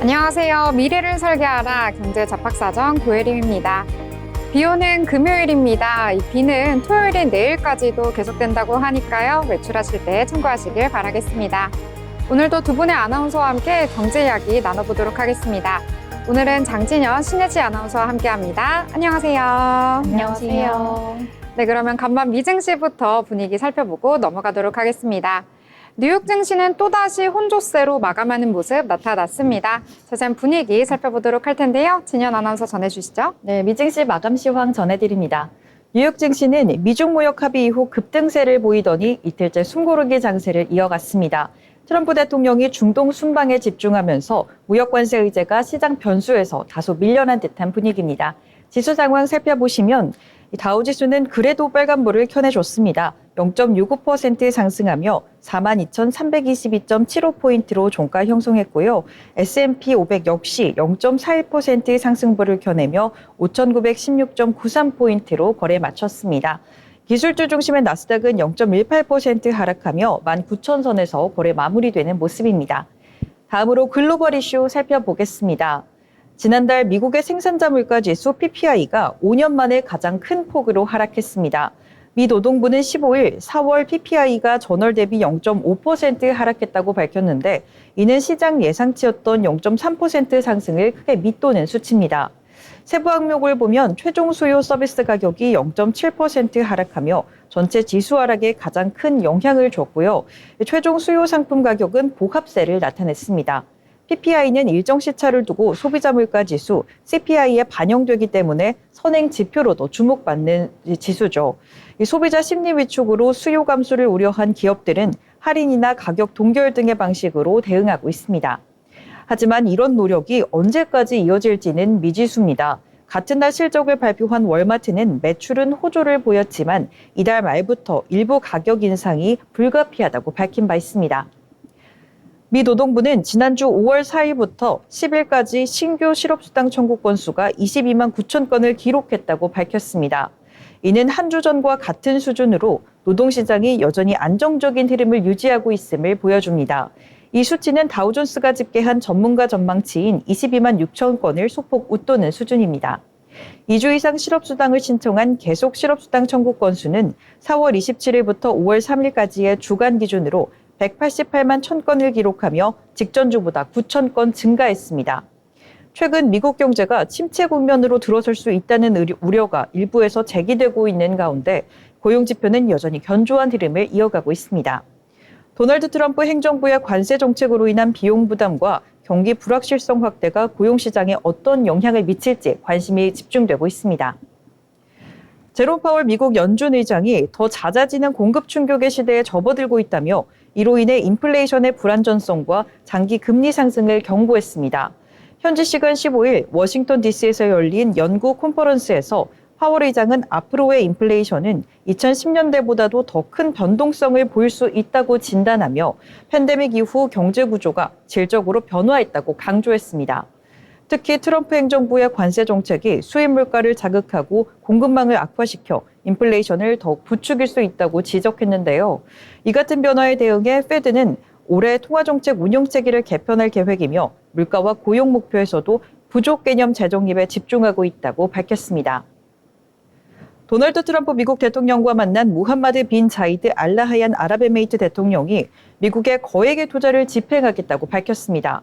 안녕하세요. 미래를 설계하라 경제 잡학사전 고혜림입니다. 비 오는 금요일입니다. 이 비는 토요일인 내일까지도 계속된다고 하니까요. 외출하실 때 참고하시길 바라겠습니다. 오늘도 두 분의 아나운서와 함께 경제 이야기 나눠보도록 하겠습니다. 오늘은 장진현, 신혜지 아나운서와 함께합니다. 안녕하세요. 안녕하세요. 네, 그러면 간밤 미증시부터 분위기 살펴보고 넘어가도록 하겠습니다. 뉴욕 증시는 또다시 혼조세로 마감하는 모습 나타났습니다. 자세한 분위기 살펴보도록 할 텐데요. 진현 아나운서 전해주시죠. 네, 미증시 마감 시황 전해드립니다. 뉴욕 증시는 미중 무역 합의 이후 급등세를 보이더니 이틀째 숨고르기 장세를 이어갔습니다. 트럼프 대통령이 중동 순방에 집중하면서 무역 관세 의제가 시장 변수에서 다소 밀려난 듯한 분위기입니다. 지수 상황 살펴보시면 다우지수는 그래도 빨간불을 켜내줬습니다. 0.65% 상승하며 42,322.75포인트로 종가 형성했고요. S&P 500 역시 0.41% 상승불을 켜내며 5,916.93포인트로 거래 마쳤습니다. 기술주 중심의 나스닥은 0.18% 하락하며 19,000선에서 거래 마무리되는 모습입니다. 다음으로 글로벌 이슈 살펴보겠습니다. 지난달 미국의 생산자 물가지수 PPI가 5년 만에 가장 큰 폭으로 하락했습니다. 미 노동부는 15일 4월 PPI가 전월 대비 0.5% 하락했다고 밝혔는데 이는 시장 예상치였던 0.3% 상승을 크게 밑도는 수치입니다. 세부 항목을 보면 최종 수요 서비스 가격이 0.7% 하락하며 전체 지수 하락에 가장 큰 영향을 줬고요. 최종 수요 상품 가격은 보합세를 나타냈습니다. PPI는 일정 시차를 두고 소비자 물가 지수, CPI에 반영되기 때문에 선행 지표로도 주목받는 지수죠. 이 소비자 심리 위축으로 수요 감소를 우려한 기업들은 할인이나 가격 동결 등의 방식으로 대응하고 있습니다. 하지만 이런 노력이 언제까지 이어질지는 미지수입니다. 같은 날 실적을 발표한 월마트는 매출은 호조를 보였지만 이달 말부터 일부 가격 인상이 불가피하다고 밝힌 바 있습니다. 미 노동부는 지난주 5월 4일부터 10일까지 신규 실업수당 청구 건수가 22만 9천 건을 기록했다고 밝혔습니다. 이는 한 주 전과 같은 수준으로 노동시장이 여전히 안정적인 흐름을 유지하고 있음을 보여줍니다. 이 수치는 다우존스가 집계한 전문가 전망치인 22만 6천 건을 소폭 웃도는 수준입니다. 2주 이상 실업수당을 신청한 계속 실업수당 청구 건수는 4월 27일부터 5월 3일까지의 주간 기준으로 188만 1,000건을 기록하며 직전 주보다 9천 건 증가했습니다. 최근 미국 경제가 침체 국면으로 들어설 수 있다는 우려가 일부에서 제기되고 있는 가운데 고용 지표는 여전히 견조한 흐름을 이어가고 있습니다. 도널드 트럼프 행정부의 관세 정책으로 인한 비용 부담과 경기 불확실성 확대가 고용 시장에 어떤 영향을 미칠지 관심이 집중되고 있습니다. 제롬 파월 미국 연준 의장이 더 잦아지는 공급 충격의 시대에 접어들고 있다며 이로 인해 인플레이션의 불안전성과 장기 금리 상승을 경고했습니다. 현지 시간 15일 워싱턴 DC에서 열린 연구 컨퍼런스에서 파월 의장은 앞으로의 인플레이션은 2010년대보다도 더 큰 변동성을 보일 수 있다고 진단하며 팬데믹 이후 경제 구조가 질적으로 변화했다고 강조했습니다. 특히 트럼프 행정부의 관세 정책이 수입 물가를 자극하고 공급망을 악화시켜 인플레이션을 더욱 부추길 수 있다고 지적했는데요. 이 같은 변화에 대응해 페드는 올해 통화정책 운용 체계를 개편할 계획이며 물가와 고용 목표에서도 부족 개념 재정립에 집중하고 있다고 밝혔습니다. 도널드 트럼프 미국 대통령과 만난 무함마드 빈 자이드 알 나하얀 아랍에미리트 대통령이 미국의 거액의 투자를 집행하겠다고 밝혔습니다.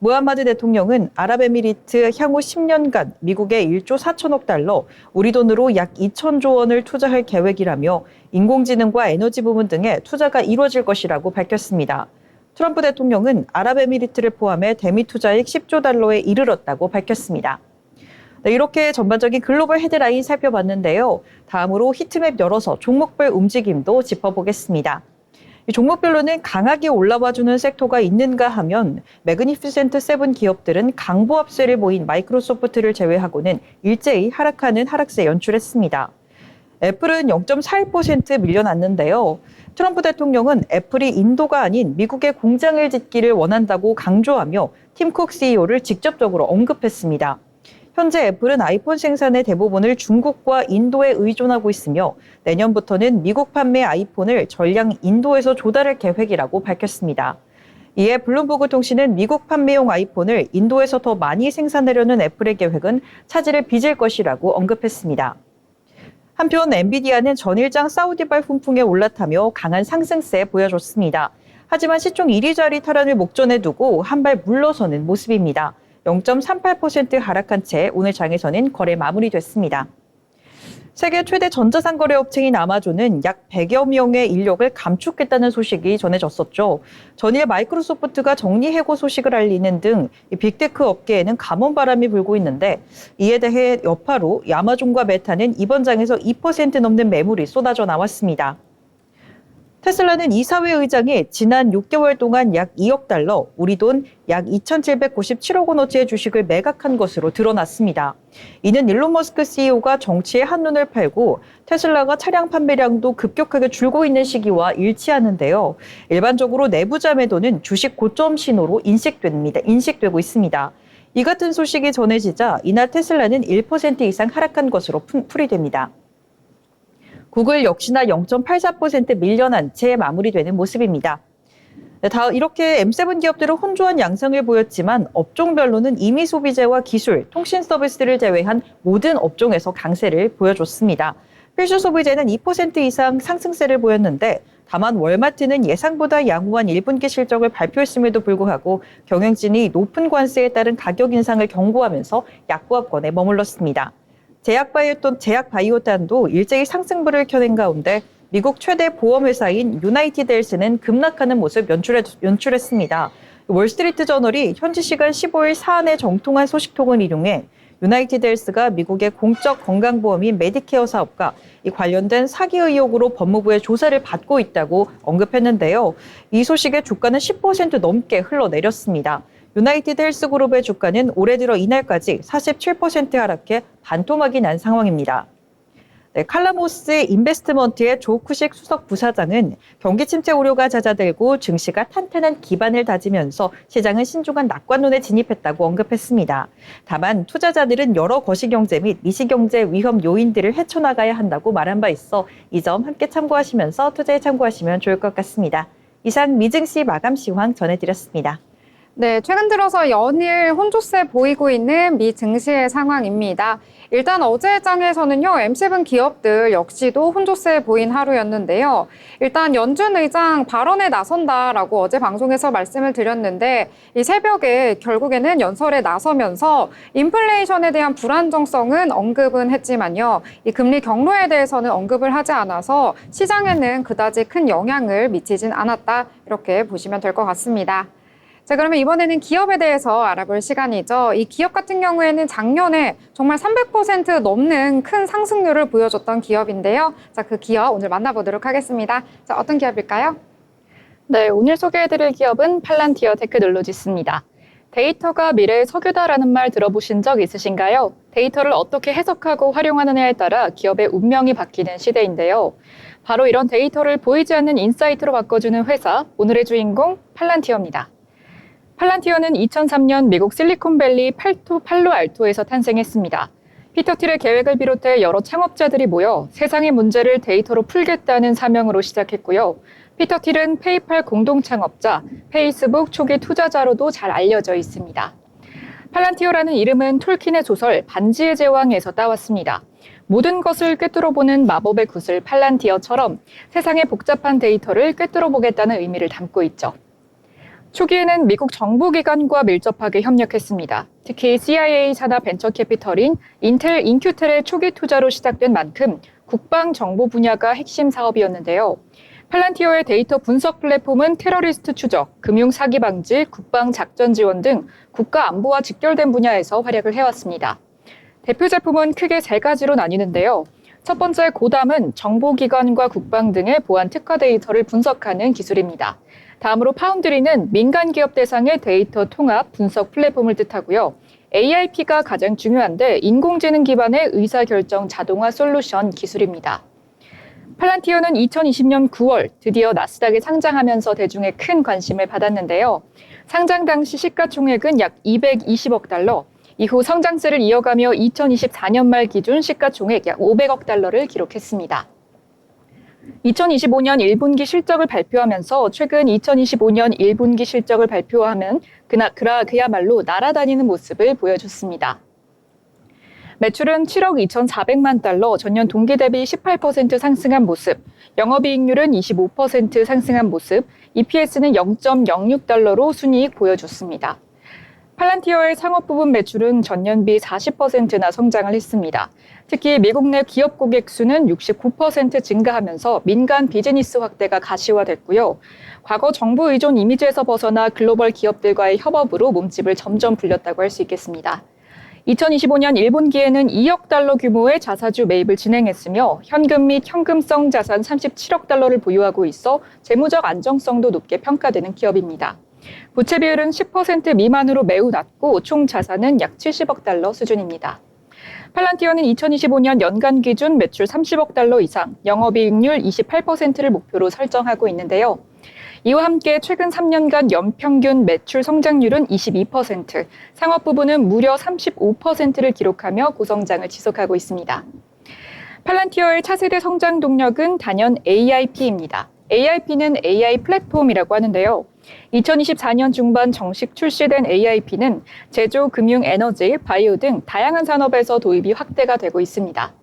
무함마드 대통령은 아랍에미리트 향후 10년간 미국에 1조 4천억 달러, 우리 돈으로 약 2천조 원을 투자할 계획이라며 인공지능과 에너지 부문 등에 투자가 이루어질 것이라고 밝혔습니다. 트럼프 대통령은 아랍에미리트를 포함해 대미 투자액 10조 달러에 이르렀다고 밝혔습니다. 네, 이렇게 전반적인 글로벌 헤드라인 살펴봤는데요. 다음으로 히트맵 열어서 종목별 움직임도 짚어보겠습니다. 이 종목별로는 강하게 올라와주는 섹터가 있는가 하면 매그니피센트 세븐 기업들은 강보합세를 보인 마이크로소프트를 제외하고는 일제히 하락하는 하락세 연출했습니다. 애플은 0.41% 밀려났는데요. 트럼프 대통령은 애플이 인도가 아닌 미국에 공장을 짓기를 원한다고 강조하며 팀 쿡 CEO를 직접적으로 언급했습니다. 현재 애플은 아이폰 생산의 대부분을 중국과 인도에 의존하고 있으며 내년부터는 미국 판매 아이폰을 전량 인도에서 조달할 계획이라고 밝혔습니다. 이에 블룸버그 통신은 미국 판매용 아이폰을 인도에서 더 많이 생산하려는 애플의 계획은 차질을 빚을 것이라고 언급했습니다. 한편 엔비디아는 전일장 사우디발 훈풍에 올라타며 강한 상승세 보여줬습니다. 하지만 시총 1위 자리 탈환을 목전에 두고 한 발 물러서는 모습입니다. 0.38% 하락한 채 오늘 장에서는 거래 마무리됐습니다. 세계 최대 전자상거래 업체인 아마존은 약 100여 명의 인력을 감축했다는 소식이 전해졌었죠. 전일 마이크로소프트가 정리해고 소식을 알리는 등 빅테크 업계에는 감원바람이 불고 있는데 이에 대해 여파로 아마존과 메타는 이번 장에서 2% 넘는 매물이 쏟아져 나왔습니다. 테슬라는 이사회 의장이 지난 6개월 동안 약 2억 달러, 우리 돈 약 2,797억 원어치의 주식을 매각한 것으로 드러났습니다. 이는 일론 머스크 CEO가 정치에 한눈을 팔고 테슬라가 차량 판매량도 급격하게 줄고 있는 시기와 일치하는데요. 일반적으로 내부자 매도는 주식 고점 신호로 인식되고 있습니다. 이 같은 소식이 전해지자 이날 테슬라는 1% 이상 하락한 것으로 풀이됩니다. 구글 역시나 0.84% 밀려난 채 마무리되는 모습입니다. 이렇게 M7 기업들은 혼조한 양상을 보였지만 업종별로는 임의 소비재와 기술, 통신 서비스를 제외한 모든 업종에서 강세를 보여줬습니다. 필수 소비재는 2% 이상 상승세를 보였는데 다만 월마트는 예상보다 양호한 1분기 실적을 발표했음에도 불구하고 경영진이 높은 관세에 따른 가격 인상을 경고하면서 약보합권에 머물렀습니다. 제약바이오탄도 일제히 상승불을 켜낸 가운데 미국 최대 보험회사인 유나이티드 헬스는 급락하는 모습 연출했습니다. 월스트리트 저널이 현지 시간 15일 사안의 정통한 소식통을 인용해 유나이티드 헬스가 미국의 공적 건강보험인 메디케어 사업과 이 관련된 사기 의혹으로 법무부의 조사를 받고 있다고 언급했는데요. 이 소식에 주가는 10% 넘게 흘러내렸습니다. 유나이티드 헬스그룹의 주가는 올해 들어 이날까지 47% 하락해 반토막이 난 상황입니다. 칼라모스 인베스트먼트의 조쿠식 수석 부사장은 경기 침체 우려가 잦아들고 증시가 탄탄한 기반을 다지면서 시장은 신중한 낙관론에 진입했다고 언급했습니다. 다만 투자자들은 여러 거시경제 및 미시경제 위험 요인들을 헤쳐나가야 한다고 말한 바 있어 이 점 함께 참고하시면서 투자에 참고하시면 좋을 것 같습니다. 이상 미증시 마감 시황 전해드렸습니다. 네, 최근 들어서 연일 혼조세 보이고 있는 미 증시의 상황입니다. 일단 어제 장에서는요, M7 기업들 역시도 혼조세 보인 하루였는데요. 일단 연준 의장 발언에 나선다라고 어제 방송에서 말씀을 드렸는데 이 새벽에 결국에는 연설에 나서면서 인플레이션에 대한 불안정성은 언급은 했지만요. 이 금리 경로에 대해서는 언급을 하지 않아서 시장에는 그다지 큰 영향을 미치진 않았다. 이렇게 보시면 될 것 같습니다. 자, 그러면 이번에는 기업에 대해서 알아볼 시간이죠. 이 기업 같은 경우에는 작년에 정말 300% 넘는 큰 상승률을 보여줬던 기업인데요. 자, 그 기업 오늘 만나보도록 하겠습니다. 자, 어떤 기업일까요? 네, 오늘 소개해드릴 기업은 팔란티어 테크놀로지스입니다. 데이터가 미래의 석유다라는 말 들어보신 적 있으신가요? 데이터를 어떻게 해석하고 활용하느냐에 따라 기업의 운명이 바뀌는 시대인데요. 바로 이런 데이터를 보이지 않는 인사이트로 바꿔주는 회사, 오늘의 주인공 팔란티어입니다. 팔란티어는 2003년 미국 실리콘밸리 팔로알토에서 탄생했습니다. 피터 틸의 계획을 비롯해 여러 창업자들이 모여 세상의 문제를 데이터로 풀겠다는 사명으로 시작했고요. 피터 틸은 페이팔 공동 창업자, 페이스북 초기 투자자로도 잘 알려져 있습니다. 팔란티어라는 이름은 톨킨의 소설 반지의 제왕에서 따왔습니다. 모든 것을 꿰뚫어보는 마법의 구슬 팔란티어처럼 세상의 복잡한 데이터를 꿰뚫어보겠다는 의미를 담고 있죠. 초기에는 미국 정부기관과 밀접하게 협력했습니다. 특히 CIA 산하 벤처 캐피털인 인텔 인큐텔의 초기 투자로 시작된 만큼 국방 정보 분야가 핵심 사업이었는데요. 팔란티어의 데이터 분석 플랫폼은 테러리스트 추적, 금융 사기 방지, 국방 작전 지원 등 국가 안보와 직결된 분야에서 활약을 해왔습니다. 대표 제품은 크게 세 가지로 나뉘는데요. 첫 번째 고담은 정보기관과 국방 등의 보안 특화 데이터를 분석하는 기술입니다. 다음으로 파운드리는 민간 기업 대상의 데이터 통합 분석 플랫폼을 뜻하고요. AIP가 가장 중요한데 인공지능 기반의 의사결정 자동화 솔루션 기술입니다. 팔란티어는 2020년 9월 드디어 나스닥에 상장하면서 대중의 큰 관심을 받았는데요. 상장 당시 시가총액은 약 220억 달러, 이후 성장세를 이어가며 2024년 말 기준 시가총액 약 500억 달러를 기록했습니다. 2025년 1분기 실적을 발표하면서 최근 2025년 1분기 실적을 발표하면 그야말로 날아다니는 모습을 보여줬습니다. 매출은 7억 2,400만 달러, 전년 동기 대비 18% 상승한 모습, 영업이익률은 25% 상승한 모습, EPS는 0.06달러로 순이익 보여줬습니다. 팔란티어의 상업 부분 매출은 전년비 40%나 성장을 했습니다. 특히 미국 내 기업 고객 수는 69% 증가하면서 민간 비즈니스 확대가 가시화됐고요. 과거 정부 의존 이미지에서 벗어나 글로벌 기업들과의 협업으로 몸집을 점점 불렸다고 할 수 있겠습니다. 2025년 1분기에는 2억 달러 규모의 자사주 매입을 진행했으며 현금 및 현금성 자산 37억 달러를 보유하고 있어 재무적 안정성도 높게 평가되는 기업입니다. 부채 비율은 10% 미만으로 매우 낮고 총 자산은 약 70억 달러 수준입니다. 팔란티어는 2025년 연간 기준 매출 30억 달러 이상, 영업이익률 28%를 목표로 설정하고 있는데요. 이와 함께 최근 3년간 연평균 매출 성장률은 22%, 상업 부분은 무려 35%를 기록하며 고성장을 지속하고 있습니다. 팔란티어의 차세대 성장 동력은 단연 AIP입니다. AIP는 AI 플랫폼이라고 하는데요. 2024년 중반 정식 출시된 AIP는 제조, 금융, 에너지, 바이오 등 다양한 산업에서 도입이 확대가 되고 있습니다.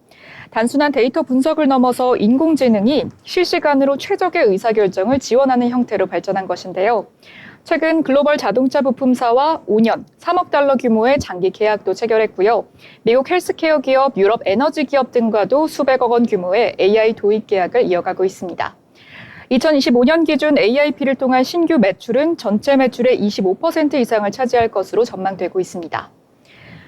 단순한 데이터 분석을 넘어서 인공지능이 실시간으로 최적의 의사결정을 지원하는 형태로 발전한 것인데요. 최근 글로벌 자동차 부품사와 5년, 3억 달러 규모의 장기 계약도 체결했고요. 미국 헬스케어 기업, 유럽 에너지 기업 등과도 수백억 원 규모의 AI 도입 계약을 이어가고 있습니다. 2025년 기준 AIP를 통한 신규 매출은 전체 매출의 25% 이상을 차지할 것으로 전망되고 있습니다.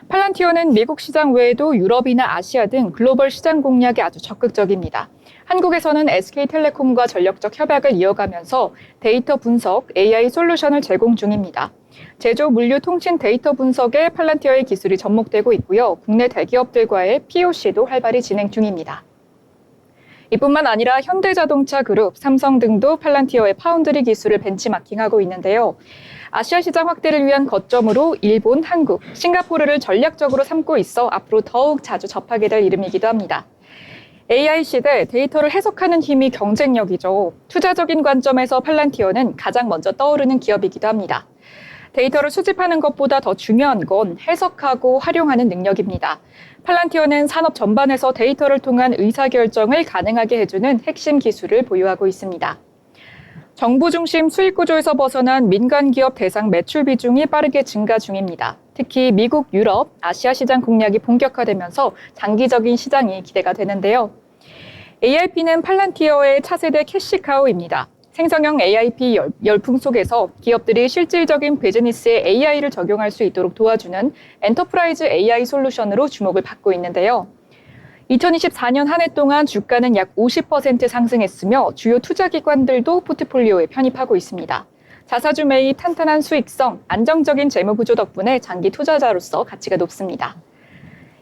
팔란티어는 미국 시장 외에도 유럽이나 아시아 등 글로벌 시장 공략에 아주 적극적입니다. 한국에서는 SK텔레콤과 전력적 협약을 이어가면서 데이터 분석, AI 솔루션을 제공 중입니다. 제조, 물류, 통신 데이터 분석에 팔란티어의 기술이 접목되고 있고요. 국내 대기업들과의 POC도 활발히 진행 중입니다. 이뿐만 아니라 현대자동차 그룹, 삼성 등도 팔란티어의 파운드리 기술을 벤치마킹하고 있는데요. 아시아 시장 확대를 위한 거점으로 일본, 한국, 싱가포르를 전략적으로 삼고 있어 앞으로 더욱 자주 접하게 될 이름이기도 합니다. AI 시대 데이터를 해석하는 힘이 경쟁력이죠. 투자적인 관점에서 팔란티어는 가장 먼저 떠오르는 기업이기도 합니다. 데이터를 수집하는 것보다 더 중요한 건 해석하고 활용하는 능력입니다. 팔란티어는 산업 전반에서 데이터를 통한 의사결정을 가능하게 해주는 핵심 기술을 보유하고 있습니다. 정부 중심 수익 구조에서 벗어난 민간 기업 대상 매출 비중이 빠르게 증가 중입니다. 특히 미국, 유럽, 아시아 시장 공략이 본격화되면서 장기적인 시장이 기대가 되는데요. AIP는 팔란티어의 차세대 캐시카우입니다. 생성형 AIP 열풍 속에서 기업들이 실질적인 비즈니스에 AI를 적용할 수 있도록 도와주는 엔터프라이즈 AI 솔루션으로 주목을 받고 있는데요. 2024년 한 해 동안 주가는 약 50% 상승했으며 주요 투자기관들도 포트폴리오에 편입하고 있습니다. 자사주 매입, 탄탄한 수익성, 안정적인 재무 구조 덕분에 장기 투자자로서 가치가 높습니다.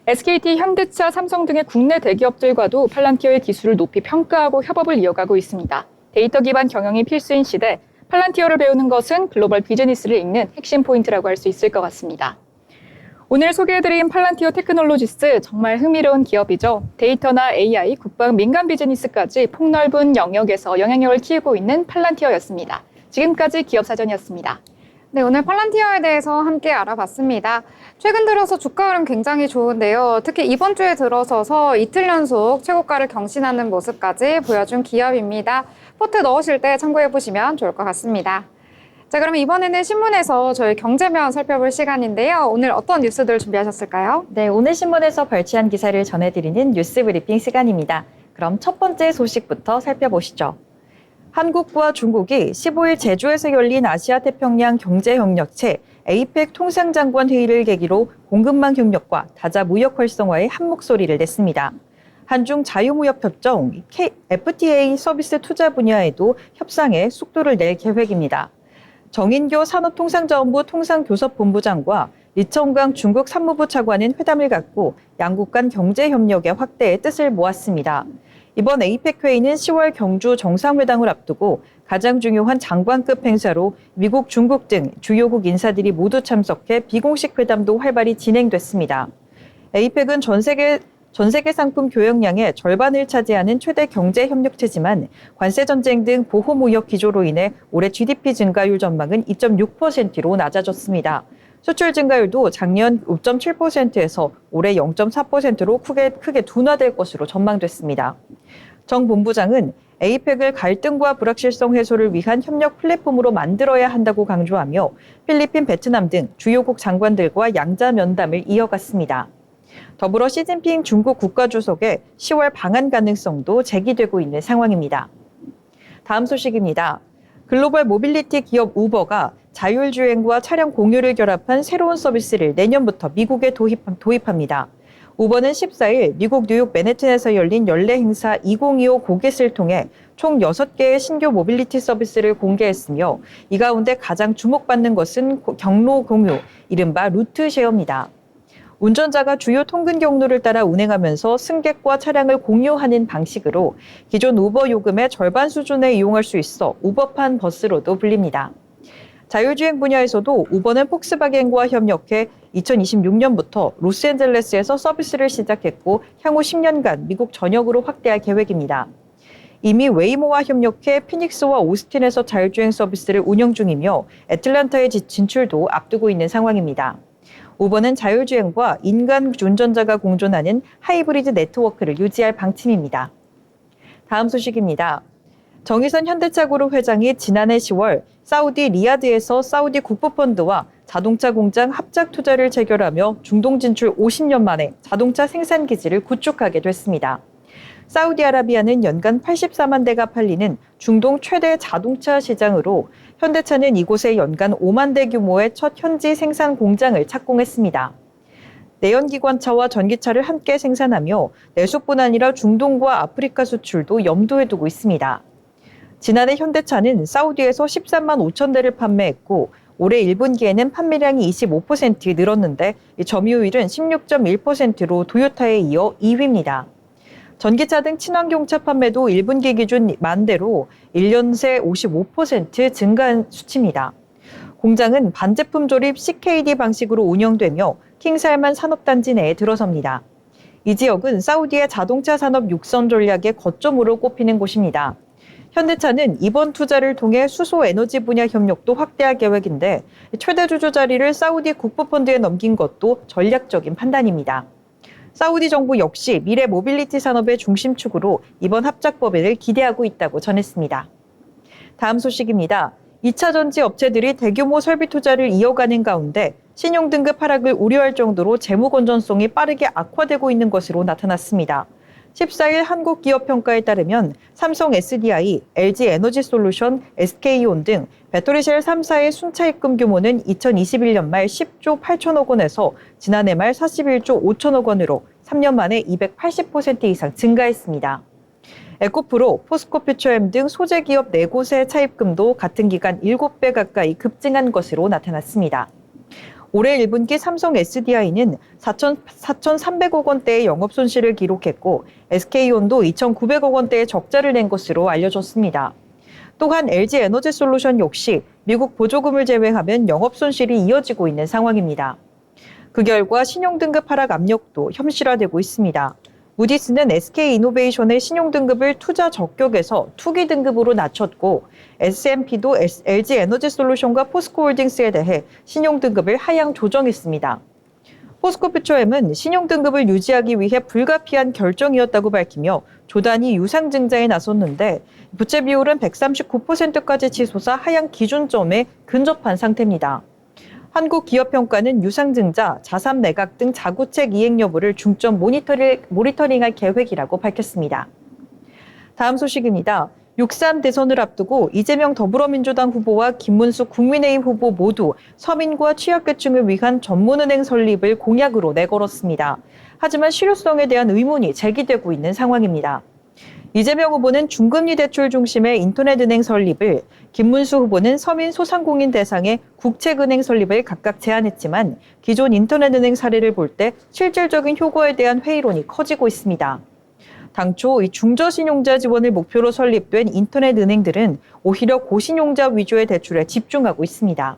SKT, 현대차, 삼성 등의 국내 대기업들과도 팔란티어의 기술을 높이 평가하고 협업을 이어가고 있습니다. 데이터 기반 경영이 필수인 시대, 팔란티어를 배우는 것은 글로벌 비즈니스를 읽는 핵심 포인트라고 할 수 있을 것 같습니다. 오늘 소개해드린 팔란티어 테크놀로지스 정말 흥미로운 기업이죠. 데이터나 AI, 국방, 민간 비즈니스까지 폭넓은 영역에서 영향력을 키우고 있는 팔란티어였습니다. 지금까지 기업사전이었습니다. 네, 오늘 팔란티어에 대해서 함께 알아봤습니다. 최근 들어서 주가 흐름 굉장히 좋은데요. 특히 이번 주에 들어서서 이틀 연속 최고가를 경신하는 모습까지 보여준 기업입니다. 포트 넣으실 때 참고해보시면 좋을 것 같습니다. 자, 그럼 이번에는 신문에서 저희 경제면 살펴볼 시간인데요. 오늘 어떤 뉴스들 준비하셨을까요? 네, 오늘 신문에서 발췌한 기사를 전해드리는 뉴스 브리핑 시간입니다. 그럼 첫 번째 소식부터 살펴보시죠. 한국과 중국이 15일 제주에서 열린 아시아태평양 경제협력체 APEC 통상장관 회의를 계기로 공급망 협력과 다자 무역 활성화에 한 목소리를 냈습니다. 한중 자유무역협정 FTA 서비스 투자 분야에도 협상에 속도를 낼 계획입니다. 정인교 산업통상자원부 통상교섭본부장과 리청강 중국 산무부 차관은 회담을 갖고 양국 간 경제협력의 확대에 뜻을 모았습니다. 이번 APEC 회의는 10월 경주 정상회담을 앞두고 가장 중요한 장관급 행사로 미국, 중국 등 주요국 인사들이 모두 참석해 비공식 회담도 활발히 진행됐습니다. APEC은 전 세계 전 세계 상품 교역량의 절반을 차지하는 최대 경제 협력체지만 관세 전쟁 등 보호무역 기조로 인해 올해 GDP 증가율 전망은 2.6%로 낮아졌습니다. 수출 증가율도 작년 5.7%에서 올해 0.4%로 크게 둔화될 것으로 전망됐습니다. 정 본부장은 에이펙을 갈등과 불확실성 해소를 위한 협력 플랫폼으로 만들어야 한다고 강조하며 필리핀, 베트남 등 주요국 장관들과 양자 면담을 이어갔습니다. 더불어 시진핑 중국 국가주석의 10월 방한 가능성도 제기되고 있는 상황입니다. 다음 소식입니다. 글로벌 모빌리티 기업 우버가 자율주행과 차량 공유를 결합한 새로운 서비스를 내년부터 미국에 도입합니다. 우버는 14일 미국 뉴욕 맨해튼에서 열린 연례 행사 2025 고깃을 통해 총 6개의 신규 모빌리티 서비스를 공개했으며 이 가운데 가장 주목받는 것은 경로 공유, 이른바 루트 쉐어입니다. 운전자가 주요 통근 경로를 따라 운행하면서 승객과 차량을 공유하는 방식으로 기존 우버 요금의 절반 수준에 이용할 수 있어 우버판 버스로도 불립니다. 자율주행 분야에서도 우버는 폭스바겐과 협력해 2026년부터 로스앤젤레스에서 서비스를 시작했고 향후 10년간 미국 전역으로 확대할 계획입니다. 이미 웨이모와 협력해 피닉스와 오스틴에서 자율주행 서비스를 운영 중이며 애틀랜타의 진출도 앞두고 있는 상황입니다. 우버는 자율주행과 인간 운전자가 공존하는 하이브리드 네트워크를 유지할 방침입니다. 다음 소식입니다. 정의선 현대차그룹 회장이 지난해 10월 사우디 리야드에서 사우디 국부펀드와 자동차 공장 합작 투자를 체결하며 중동 진출 50년 만에 자동차 생산 기지를 구축하게 됐습니다. 사우디아라비아는 연간 84만 대가 팔리는 중동 최대 자동차 시장으로 현대차는 이곳에 연간 5만 대 규모의 첫 현지 생산 공장을 착공했습니다. 내연기관차와 전기차를 함께 생산하며 내수뿐 아니라 중동과 아프리카 수출도 염두에 두고 있습니다. 지난해 현대차는 사우디에서 13만 5천 대를 판매했고 올해 1분기에는 판매량이 25% 늘었는데 점유율은 16.1%로 도요타에 이어 2위입니다. 전기차 등 친환경차 판매도 1분기 기준 만 대로 1년 새 55% 증가한 수치입니다. 공장은 반제품 조립 CKD 방식으로 운영되며 킹살만 산업단지 내에 들어섭니다. 이 지역은 사우디의 자동차 산업 육선 전략의 거점으로 꼽히는 곳입니다. 현대차는 이번 투자를 통해 수소 에너지 분야 협력도 확대할 계획인데 최대 주주 자리를 사우디 국부펀드에 넘긴 것도 전략적인 판단입니다. 사우디 정부 역시 미래 모빌리티 산업의 중심축으로 이번 합작 법인을 기대하고 있다고 전했습니다. 다음 소식입니다. 2차 전지 업체들이 대규모 설비 투자를 이어가는 가운데 신용등급 하락을 우려할 정도로 재무 건전성이 빠르게 악화되고 있는 것으로 나타났습니다. 14일 한국기업평가에 따르면 삼성 SDI, LG 에너지솔루션, SK온 등 배터리셀 3사의 순차입금 규모는 2021년 말 10조 8천억 원에서 지난해 말 41조 5천억 원으로 3년 만에 280% 이상 증가했습니다. 에코프로, 포스코퓨처엠 등 소재기업 4곳의 차입금도 같은 기간 7배 가까이 급증한 것으로 나타났습니다. 올해 1분기 삼성 SDI는 4,300억 원대의 영업손실을 기록했고 SK온도 2,900억 원대의 적자를 낸 것으로 알려졌습니다. 또한 LG 에너지솔루션 역시 미국 보조금을 제외하면 영업손실이 이어지고 있는 상황입니다. 그 결과 신용등급 하락 압력도 현실화되고 있습니다. 무디스는 SK이노베이션의 신용등급을 투자 적격에서 투기 등급으로 낮췄고 S&P도 LG 에너지솔루션과 포스코홀딩스에 대해 신용등급을 하향 조정했습니다. 포스코퓨처엠은 신용등급을 유지하기 위해 불가피한 결정이었다고 밝히며 조단위 유상증자에 나섰는데 부채 비율은 139%까지 치솟아 하향 기준점에 근접한 상태입니다. 한국기업평가는 유상증자, 자산 매각 등 자구책 이행 여부를 중점 모니터링할 계획이라고 밝혔습니다. 다음 소식입니다. 6.3 대선을 앞두고 이재명 더불어민주당 후보와 김문수 국민의힘 후보 모두 서민과 취약계층을 위한 전문은행 설립을 공약으로 내걸었습니다. 하지만 실효성에 대한 의문이 제기되고 있는 상황입니다. 이재명 후보는 중금리 대출 중심의 인터넷은행 설립을, 김문수 후보는 서민 소상공인 대상의 국책은행 설립을 각각 제안했지만 기존 인터넷은행 사례를 볼 때 실질적인 효과에 대한 회의론이 커지고 있습니다. 당초 이 중저신용자 지원을 목표로 설립된 인터넷은행들은 오히려 고신용자 위주의 대출에 집중하고 있습니다.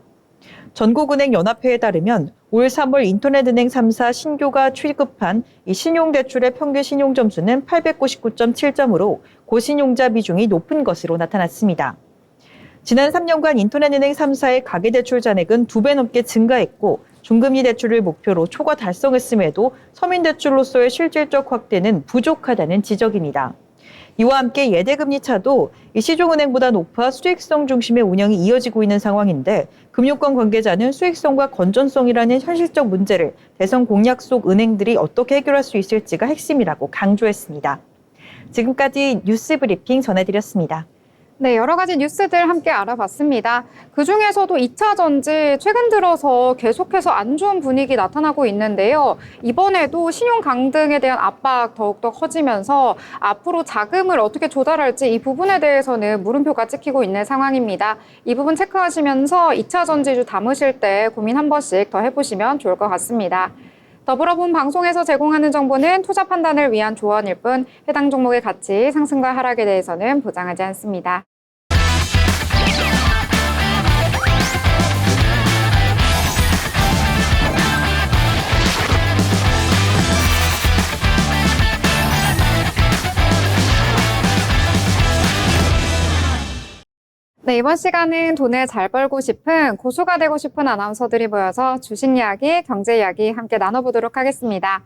전국은행연합회에 따르면 올 3월 인터넷은행 3사 신규가 취급한 이 신용대출의 평균 신용점수는 899.7점으로 고신용자 비중이 높은 것으로 나타났습니다. 지난 3년간 인터넷은행 3사의 가계대출 잔액은 2배 넘게 증가했고 중금리 대출을 목표로 초과 달성했음에도 서민대출로서의 실질적 확대는 부족하다는 지적입니다. 이와 함께 예대금리 차도 시중은행보다 높아 수익성 중심의 운영이 이어지고 있는 상황인데 금융권 관계자는 수익성과 건전성이라는 현실적 문제를 대선 공약 속 은행들이 어떻게 해결할 수 있을지가 핵심이라고 강조했습니다. 지금까지 뉴스 브리핑 전해드렸습니다. 네, 여러 가지 뉴스들 함께 알아봤습니다. 그중에서도 2차 전지 최근 들어서 계속해서 안 좋은 분위기 나타나고 있는데요. 이번에도 신용 강등에 대한 압박 더욱더 커지면서 앞으로 자금을 어떻게 조달할지 이 부분에 대해서는 물음표가 찍히고 있는 상황입니다. 이 부분 체크하시면서 2차 전지주 담으실 때 고민 한 번씩 더 해보시면 좋을 것 같습니다. 더불어본 방송에서 제공하는 정보는 투자 판단을 위한 조언일 뿐 해당 종목의 가치, 상승과 하락에 대해서는 보장하지 않습니다. 네, 이번 시간은 돈을 잘 벌고 싶은 고수가 되고 싶은 아나운서들이 모여서 주식 이야기, 경제 이야기 함께 나눠보도록 하겠습니다.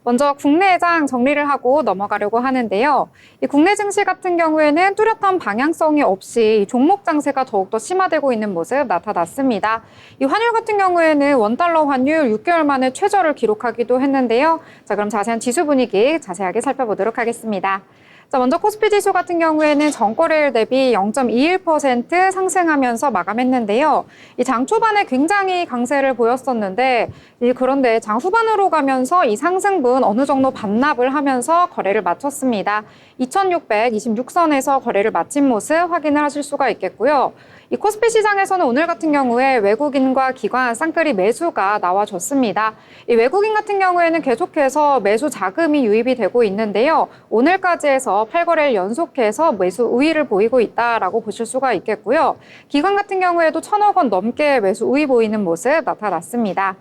먼저 국내장 정리를 하고 넘어가려고 하는데요. 이 국내 증시 같은 경우에는 뚜렷한 방향성이 없이 종목 장세가 더욱더 심화되고 있는 모습 나타났습니다. 이 환율 같은 경우에는 원달러 환율 6개월 만에 최저를 기록하기도 했는데요. 자, 그럼 자세한 지수 분위기 자세하게 살펴보도록 하겠습니다. 자, 먼저 코스피 지수 같은 경우에는 전거래일 대비 0.21% 상승하면서 마감했는데요. 이 장 초반에 굉장히 강세를 보였었는데 그런데 장 후반으로 가면서 이 상승분 어느 정도 반납을 하면서 거래를 마쳤습니다. 2626선에서 거래를 마친 모습 확인을 하실 수가 있겠고요. 이 코스피 시장에서는 오늘 같은 경우에 외국인과 기관 쌍끌이 매수가 나와줬습니다. 이 외국인 같은 경우에는 계속해서 매수 자금이 유입이 되고 있는데요. 오늘까지 해서 8거래일 연속해서 매수 우위를 보이고 있다라고 보실 수가 있겠고요. 기관 같은 경우에도 1,000억 원 넘게 매수 우위 보이는 모습 나타났습니다.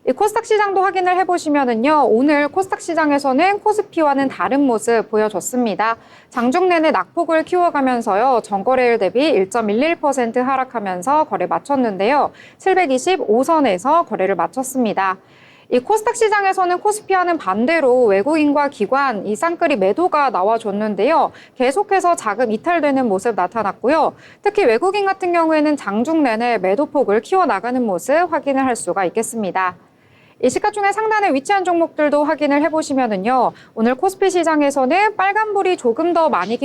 이 코스닥 시장도 확인을 해보시면은요, 오늘 코스닥 시장에서는 코스피와는 다른 모습 보여줬습니다. 장중 내내 낙폭을 키워가면서요, 전거래일 대비 1.11% 하락하면서 거래 마쳤는데요, 725선에서 거래를 마쳤습니다. 이 코스닥 시장에서는 코스피와는 반대로 외국인과 기관, 이 쌍끌이 매도가 나와줬는데요. 계속해서 자금 이탈되는 모습 나타났고요. 특히 외국인 같은 경우에는 장중 내내 매도폭을 키워나가는 모습 확인을 할 수가 있겠습니다. 이 시가총액 상단에 위치한 종목들도 확인을 해보시면은요, 오늘 코스피 시장에서는 빨간불이 조금 더 많이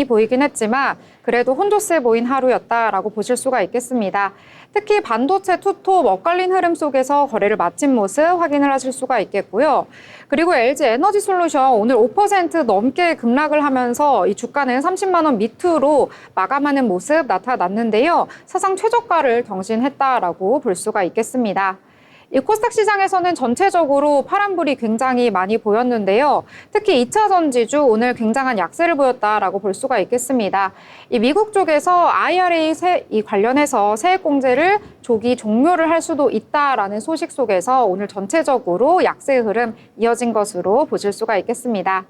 보이긴 했지만 그래도 혼조세 보인 하루였다라고 보실 수가 있겠습니다. 특히 반도체, 투톱, 엇갈린 흐름 속에서 거래를 마친 모습 확인을 하실 수가 있겠고요. 그리고 LG 에너지솔루션 오늘 5% 넘게 급락을 하면서 이 주가는 30만 원 밑으로 마감하는 모습 나타났는데요. 사상 최저가를 경신했다라고 볼 수가 있겠습니다. 이 코스닥 시장에서는 전체적으로 파란불이 굉장히 많이 보였는데요. 특히 2차 전지주 오늘 굉장한 약세를 보였다라고 볼 수가 있겠습니다. 이 미국 쪽에서 IRA 관련해서 세액공제를 조기 종료를 할 수도 있다라는 소식 속에서 오늘 전체적으로 약세 흐름 이어진 것으로 보실 수가 있겠습니다.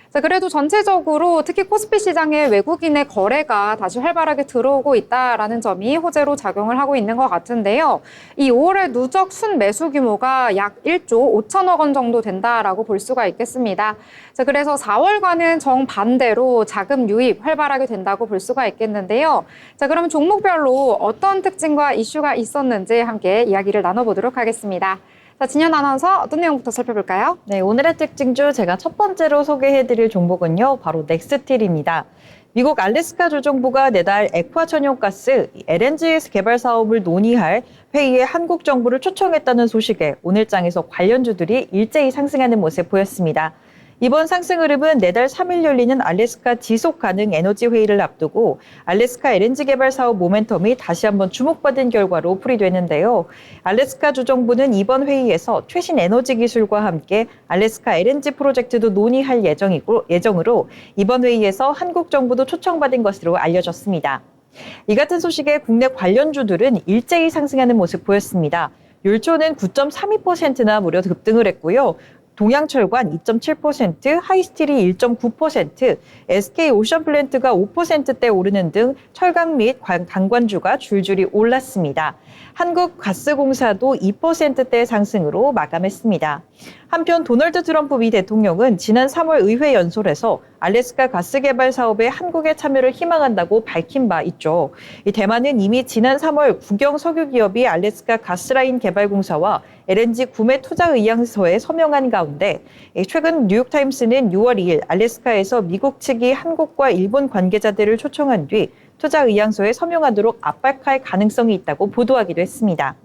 자, 그래도 전체적으로 특히 코스피 시장에 외국인의 거래가 다시 활발하게 들어오고 있다라는 점이 호재로 작용을 하고 있는 것 같은데요. 이 5월의 누적 순매수 규모가 약 1조 5천억 원 정도 된다라고 볼 수가 있겠습니다. 자, 그래서 4월과는 정반대로 자금 유입 활발하게 된다고 볼 수가 있겠는데요. 자, 그럼 종목별로 어떤 특징과 이슈가 있었는지 함께 이야기를 나눠보도록 하겠습니다. 자, 진현 아나운서 어떤 내용부터 살펴볼까요? 네, 오늘의 특징주 제가 첫 번째로 소개해드릴 종목은요, 바로 넥스틸입니다. 미국 알래스카 조정부가 내달 액화 천연가스 LNG 개발 사업을 논의할 회의에 한국 정부를 초청했다는 소식에 오늘장에서 관련주들이 일제히 상승하는 모습 보였습니다. 이번 상승 흐름은 내달 3일 열리는 알래스카 지속가능 에너지 회의를 앞두고 알래스카 LNG 개발 사업 모멘텀이 다시 한번 주목받은 결과로 풀이되는데요. 알래스카 주정부는 이번 회의에서 최신 에너지 기술과 함께 알래스카 LNG 프로젝트도 논의할 예정으로 이번 회의에서 한국 정부도 초청받은 것으로 알려졌습니다. 이 같은 소식에 국내 관련주들은 일제히 상승하는 모습 보였습니다. 율초는 9.32%나 무려 급등을 했고요. 동양철관 2.7%, 하이스틸이 1.9%, SK오션플랜트가 5%대 오르는 등 철강 및 관관주가 줄줄이 올랐습니다. 한국가스공사도 2%대 상승으로 마감했습니다. 한편 도널드 트럼프 미 대통령은 지난 3월 의회 연설에서 알래스카 가스 개발 사업에 한국의 참여를 희망한다고 밝힌 바 있죠. 대만은 이미 지난 3월 국영 석유 기업이 알래스카 가스라인 개발공사와 LNG 구매 투자 의향서에 서명한 가운데 최근 뉴욕타임스는 6월 2일 알래스카에서 미국 측이 한국과 일본 관계자들을 초청한 뒤 투자 의향서에 서명하도록 압박할 가능성이 있다고 보도하기도 했습니다.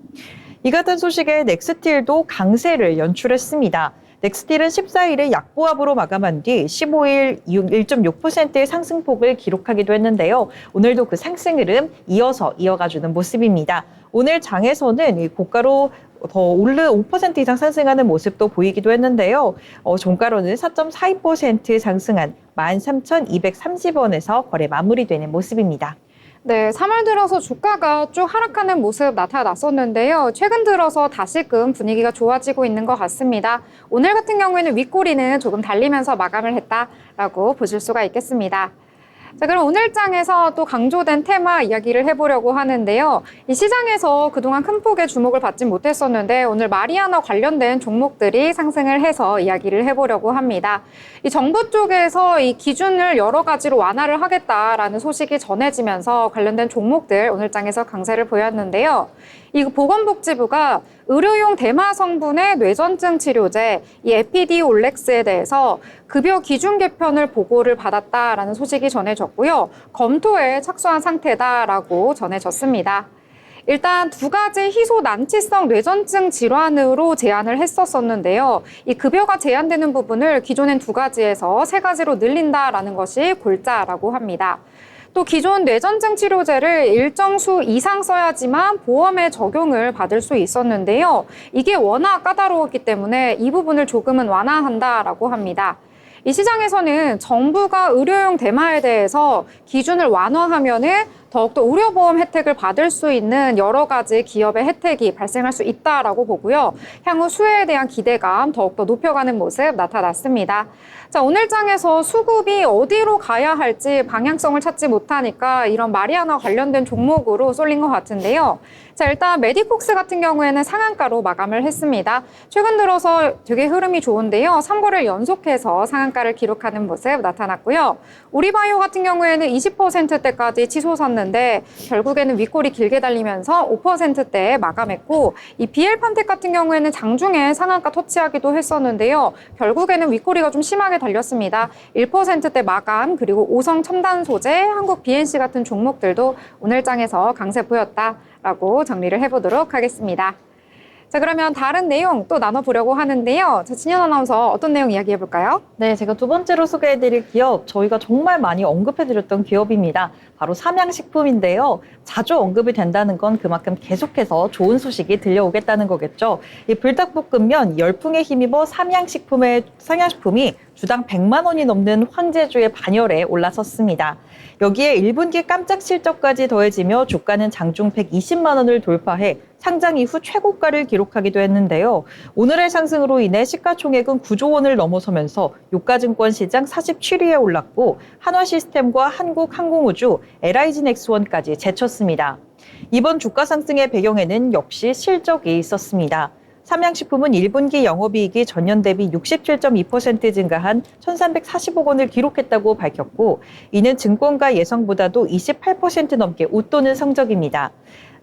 이 같은 소식에 넥스틸도 강세를 연출했습니다. 넥스틸은 14일에 약보합으로 마감한 뒤 15일 1.6%의 상승폭을 기록하기도 했는데요. 오늘도 그 상승 흐름 이어가주는 모습입니다. 오늘 장에서는 고가로 더 5% 이상 상승하는 모습도 보이기도 했는데요. 종가로는 4.42% 상승한 13,230원에서 거래 마무리되는 모습입니다. 네, 3월 들어서 주가가 쭉 하락하는 모습 나타났었는데요. 최근 들어서 다시금 분위기가 좋아지고 있는 것 같습니다. 오늘 같은 경우에는 윗꼬리는 조금 달리면서 마감을 했다라고 보실 수가 있겠습니다. 자, 그럼 오늘 장에서 또 강조된 테마 이야기를 해보려고 하는데요. 이 시장에서 그동안 큰 폭의 주목을 받지 못했었는데 오늘 마리아나 관련된 종목들이 상승을 해서 이야기를 해보려고 합니다. 이 정부 쪽에서 이 기준을 여러 가지로 완화를 하겠다라는 소식이 전해지면서 관련된 종목들 오늘 장에서 강세를 보였는데요. 이 보건복지부가 의료용 대마 성분의 뇌전증 치료제 이 에피디올렉스에 대해서 급여 기준 개편을 보고를 받았다라는 소식이 전해졌고요. 검토에 착수한 상태다라고 전해졌습니다. 일단 두 가지 희소 난치성 뇌전증 질환으로 제한을 했었는데요. 이 급여가 제한되는 부분을 기존엔 두 가지에서 세 가지로 늘린다라는 것이 골자라고 합니다. 또 기존 뇌전증 치료제를 일정 수 이상 써야지만 보험에 적용을 받을 수 있었는데요. 이게 워낙 까다로웠기 때문에 이 부분을 조금은 완화한다라고 합니다. 이 시장에서는 정부가 의료용 대마에 대해서 기준을 완화하면은 더욱더 의료보험 혜택을 받을 수 있는 여러 가지 기업의 혜택이 발생할 수 있다라고 보고요. 향후 수혜에 대한 기대감 더욱더 높여가는 모습 나타났습니다. 자, 오늘 장에서 수급이 어디로 가야 할지 방향성을 찾지 못하니까 이런 마리아나 관련된 종목으로 쏠린 것 같은데요. 자, 일단 메디콕스 같은 경우에는 상한가로 마감을 했습니다. 최근 들어서 되게 흐름이 좋은데요. 3거래를 연속해서 상한가를 기록하는 모습 나타났고요. 우리바이오 같은 경우에는 20%대까지 치솟았는데 결국에는 윗골이 길게 달리면서 5%대에 마감했고 이 비엘판텍 같은 경우에는 장중에 상한가 터치하기도 했었는데요. 결국에는 윗골이가 좀 심하게 달렸습니다. 1%대 마감 그리고 오성 첨단 소재, 한국 BNC 같은 종목들도 오늘 장에서 강세 보였다라고 정리를 해보도록 하겠습니다. 자, 그러면 다른 내용 또 나눠보려고 하는데요. 자, 진현 아나운서 어떤 내용 이야기해볼까요? 네, 제가 두 번째로 소개해드릴 기업, 저희가 정말 많이 언급해드렸던 기업입니다. 바로 삼양식품인데요. 자주 언급이 된다는 건 그만큼 계속해서 좋은 소식이 들려오겠다는 거겠죠. 이 불닭볶음면 열풍에 힘입어 삼양식품이 주당 100만 원이 넘는 황제주의 반열에 올라섰습니다. 여기에 1분기 깜짝 실적까지 더해지며 주가는 장중 120만 원을 돌파해 상장 이후 최고가를 기록하기도 했는데요. 오늘의 상승으로 인해 시가총액은 9조 원을 넘어서면서 유가증권 시장 47위에 올랐고 한화시스템과 한국항공우주, LIG넥스원까지 제쳤습니다. 이번 주가 상승의 배경에는 역시 실적이 있었습니다. 삼양식품은 1분기 영업이익이 전년 대비 67.2% 증가한 1,340억 원을 기록했다고 밝혔고 이는 증권가 예상보다도 28% 넘게 웃도는 성적입니다.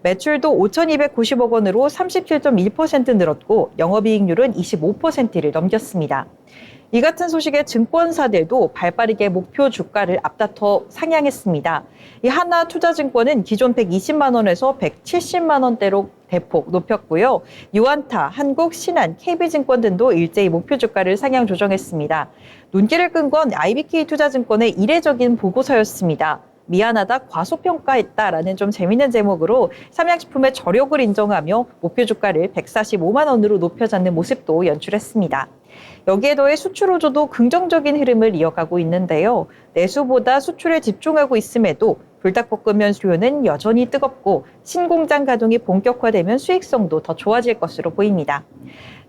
매출도 5,290억 원으로 37.1% 늘었고 영업이익률은 25%를 넘겼습니다. 이 같은 소식에 증권사들도 발빠르게 목표 주가를 앞다퉈 상향했습니다. 이 하나투자증권은 기존 120만 원에서 170만 원대로 대폭 높였고요. 유안타, 한국, 신한, KB증권 등도 일제히 목표 주가를 상향 조정했습니다. 눈길을 끈 건 IBK투자증권의 이례적인 보고서였습니다. 미안하다, 과소평가했다라는 좀 재미있는 제목으로 삼양식품의 저력을 인정하며 목표 주가를 145만 원으로 높여잡는 모습도 연출했습니다. 여기에 더해 수출호조도 긍정적인 흐름을 이어가고 있는데요. 내수보다 수출에 집중하고 있음에도 불닭볶음면 수요는 여전히 뜨겁고 신공장 가동이 본격화되면 수익성도 더 좋아질 것으로 보입니다.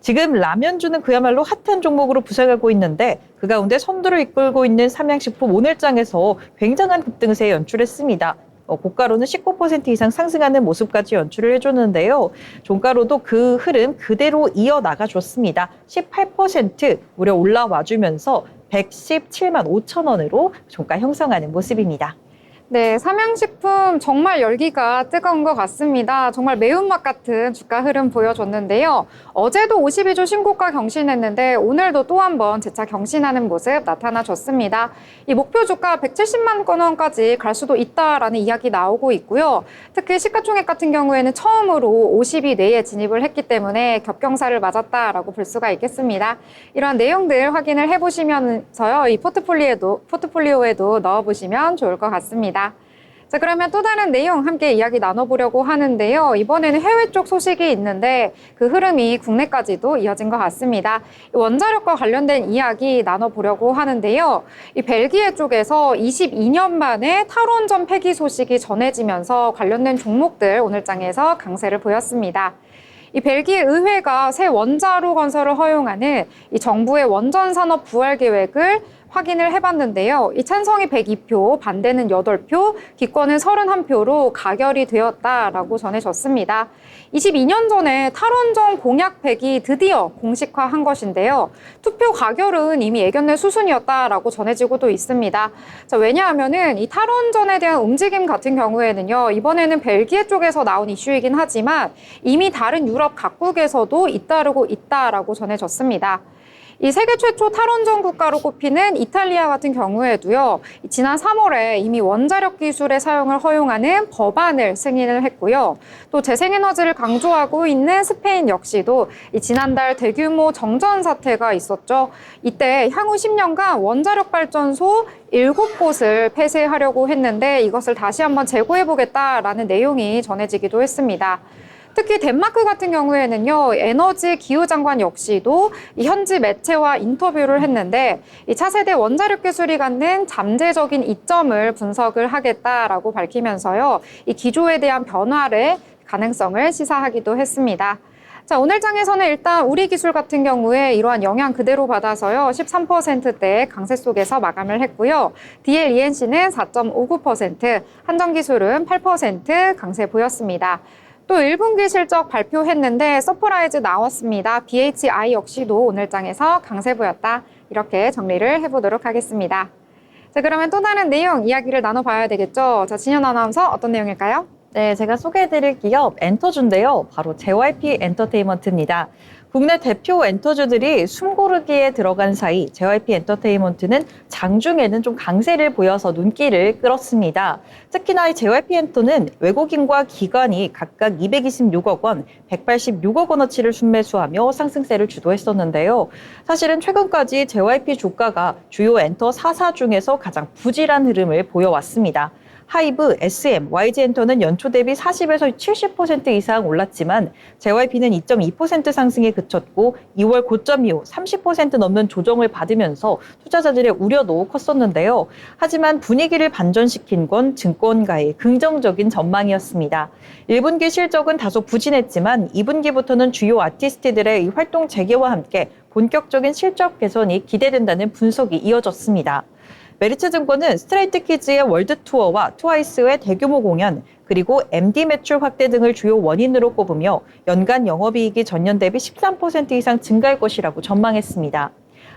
지금 라면주는 그야말로 핫한 종목으로 부상하고 있는데 그 가운데 선두를 이끌고 있는 삼양식품 오늘장에서 굉장한 급등세 연출했습니다. 고가로는 19% 이상 상승하는 모습까지 연출을 해줬는데요. 종가로도 그 흐름 그대로 이어나가줬습니다. 18% 무려 올라와주면서 117만 5천 원으로 종가 형성하는 모습입니다. 네, 삼양식품 정말 열기가 뜨거운 것 같습니다. 정말 매운맛 같은 주가 흐름 보여줬는데요. 어제도 52주 신고가 경신했는데 오늘도 또 한 번 재차 경신하는 모습 나타나줬습니다. 이 목표 주가 170만 원까지 갈 수도 있다라는 이야기 나오고 있고요. 특히 시가총액 같은 경우에는 처음으로 50위 내에 진입을 했기 때문에 겹경사를 맞았다라고 볼 수가 있겠습니다. 이러한 내용들 확인을 해보시면서요. 이 포트폴리오에도 넣어보시면 좋을 것 같습니다. 자, 그러면 또 다른 내용 함께 이야기 나눠보려고 하는데요. 이번에는 해외 쪽 소식이 있는데 그 흐름이 국내까지도 이어진 것 같습니다. 원자력과 관련된 이야기 나눠보려고 하는데요. 이 벨기에 쪽에서 22년 만에 탈원전 폐기 소식이 전해지면서 관련된 종목들 오늘장에서 강세를 보였습니다. 이 벨기에 의회가 새 원자로 건설을 허용하는 이 정부의 원전 산업 부활 계획을 확인을 해봤는데요. 이 찬성이 102표, 반대는 8표, 기권은 31표로 가결이 되었다라고 전해졌습니다. 22년 전에 탈원전 공약 폐기 드디어 공식화한 것인데요. 투표 가결은 이미 예견된 수순이었다라고 전해지고도 있습니다. 자, 왜냐하면은 이 탈원전에 대한 움직임 같은 경우에는요, 이번에는 벨기에 쪽에서 나온 이슈이긴 하지만 이미 다른 유럽 각국에서도 잇따르고 있다라고 전해졌습니다. 이 세계 최초 탈원전 국가로 꼽히는 이탈리아 같은 경우에도요, 지난 3월에 이미 원자력 기술의 사용을 허용하는 법안을 승인을 했고요. 또 재생에너지를 강조하고 있는 스페인 역시도 지난달 대규모 정전 사태가 있었죠. 이때 향후 10년간 원자력 발전소 7곳을 폐쇄하려고 했는데 이것을 다시 한번 재고해보겠다라는 내용이 전해지기도 했습니다. 특히 덴마크 같은 경우에는요, 에너지 기후장관 역시도 이 현지 매체와 인터뷰를 했는데 이 차세대 원자력 기술이 갖는 잠재적인 이점을 분석을 하겠다라고 밝히면서요, 이 기조에 대한 변화의 가능성을 시사하기도 했습니다. 자, 오늘 장에서는 일단 우리 기술 같은 경우에 이러한 영향 그대로 받아서요, 13%대 강세 속에서 마감을 했고요. DL-ENC는 4.59%, 한전기술은 8% 강세 보였습니다. 또 1분기 실적 발표했는데 서프라이즈 나왔습니다. BHI 역시도 오늘 장에서 강세 보였다. 이렇게 정리를 해보도록 하겠습니다. 자, 그러면 또 다른 내용 이야기를 나눠봐야 되겠죠. 자, 진현 아나운서 어떤 내용일까요? 네, 제가 소개해드릴 기업 엔터주인데요. 바로 JYP 엔터테인먼트입니다. 국내 대표 엔터주들이 숨고르기에 들어간 사이 JYP 엔터테인먼트는 장중에는 좀 강세를 보여서 눈길을 끌었습니다. 특히나 이 JYP 엔터는 외국인과 기관이 각각 226억 원, 186억 원어치를 순매수하며 상승세를 주도했었는데요. 사실은 최근까지 JYP 주가가 주요 엔터 4사 중에서 가장 부실한 흐름을 보여왔습니다. 하이브, SM, YG엔터는 연초 대비 40에서 70% 이상 올랐지만 JYP는 2.2% 상승에 그쳤고 2월 고점 이후 30% 넘는 조정을 받으면서 투자자들의 우려도 컸었는데요. 하지만 분위기를 반전시킨 건 증권가의 긍정적인 전망이었습니다. 1분기 실적은 다소 부진했지만 2분기부터는 주요 아티스트들의 활동 재개와 함께 본격적인 실적 개선이 기대된다는 분석이 이어졌습니다. 메리츠증권은 스트레이트키즈의 월드투어와 트와이스의 대규모 공연, 그리고 MD 매출 확대 등을 주요 원인으로 꼽으며 연간 영업이익이 전년 대비 13% 이상 증가할 것이라고 전망했습니다.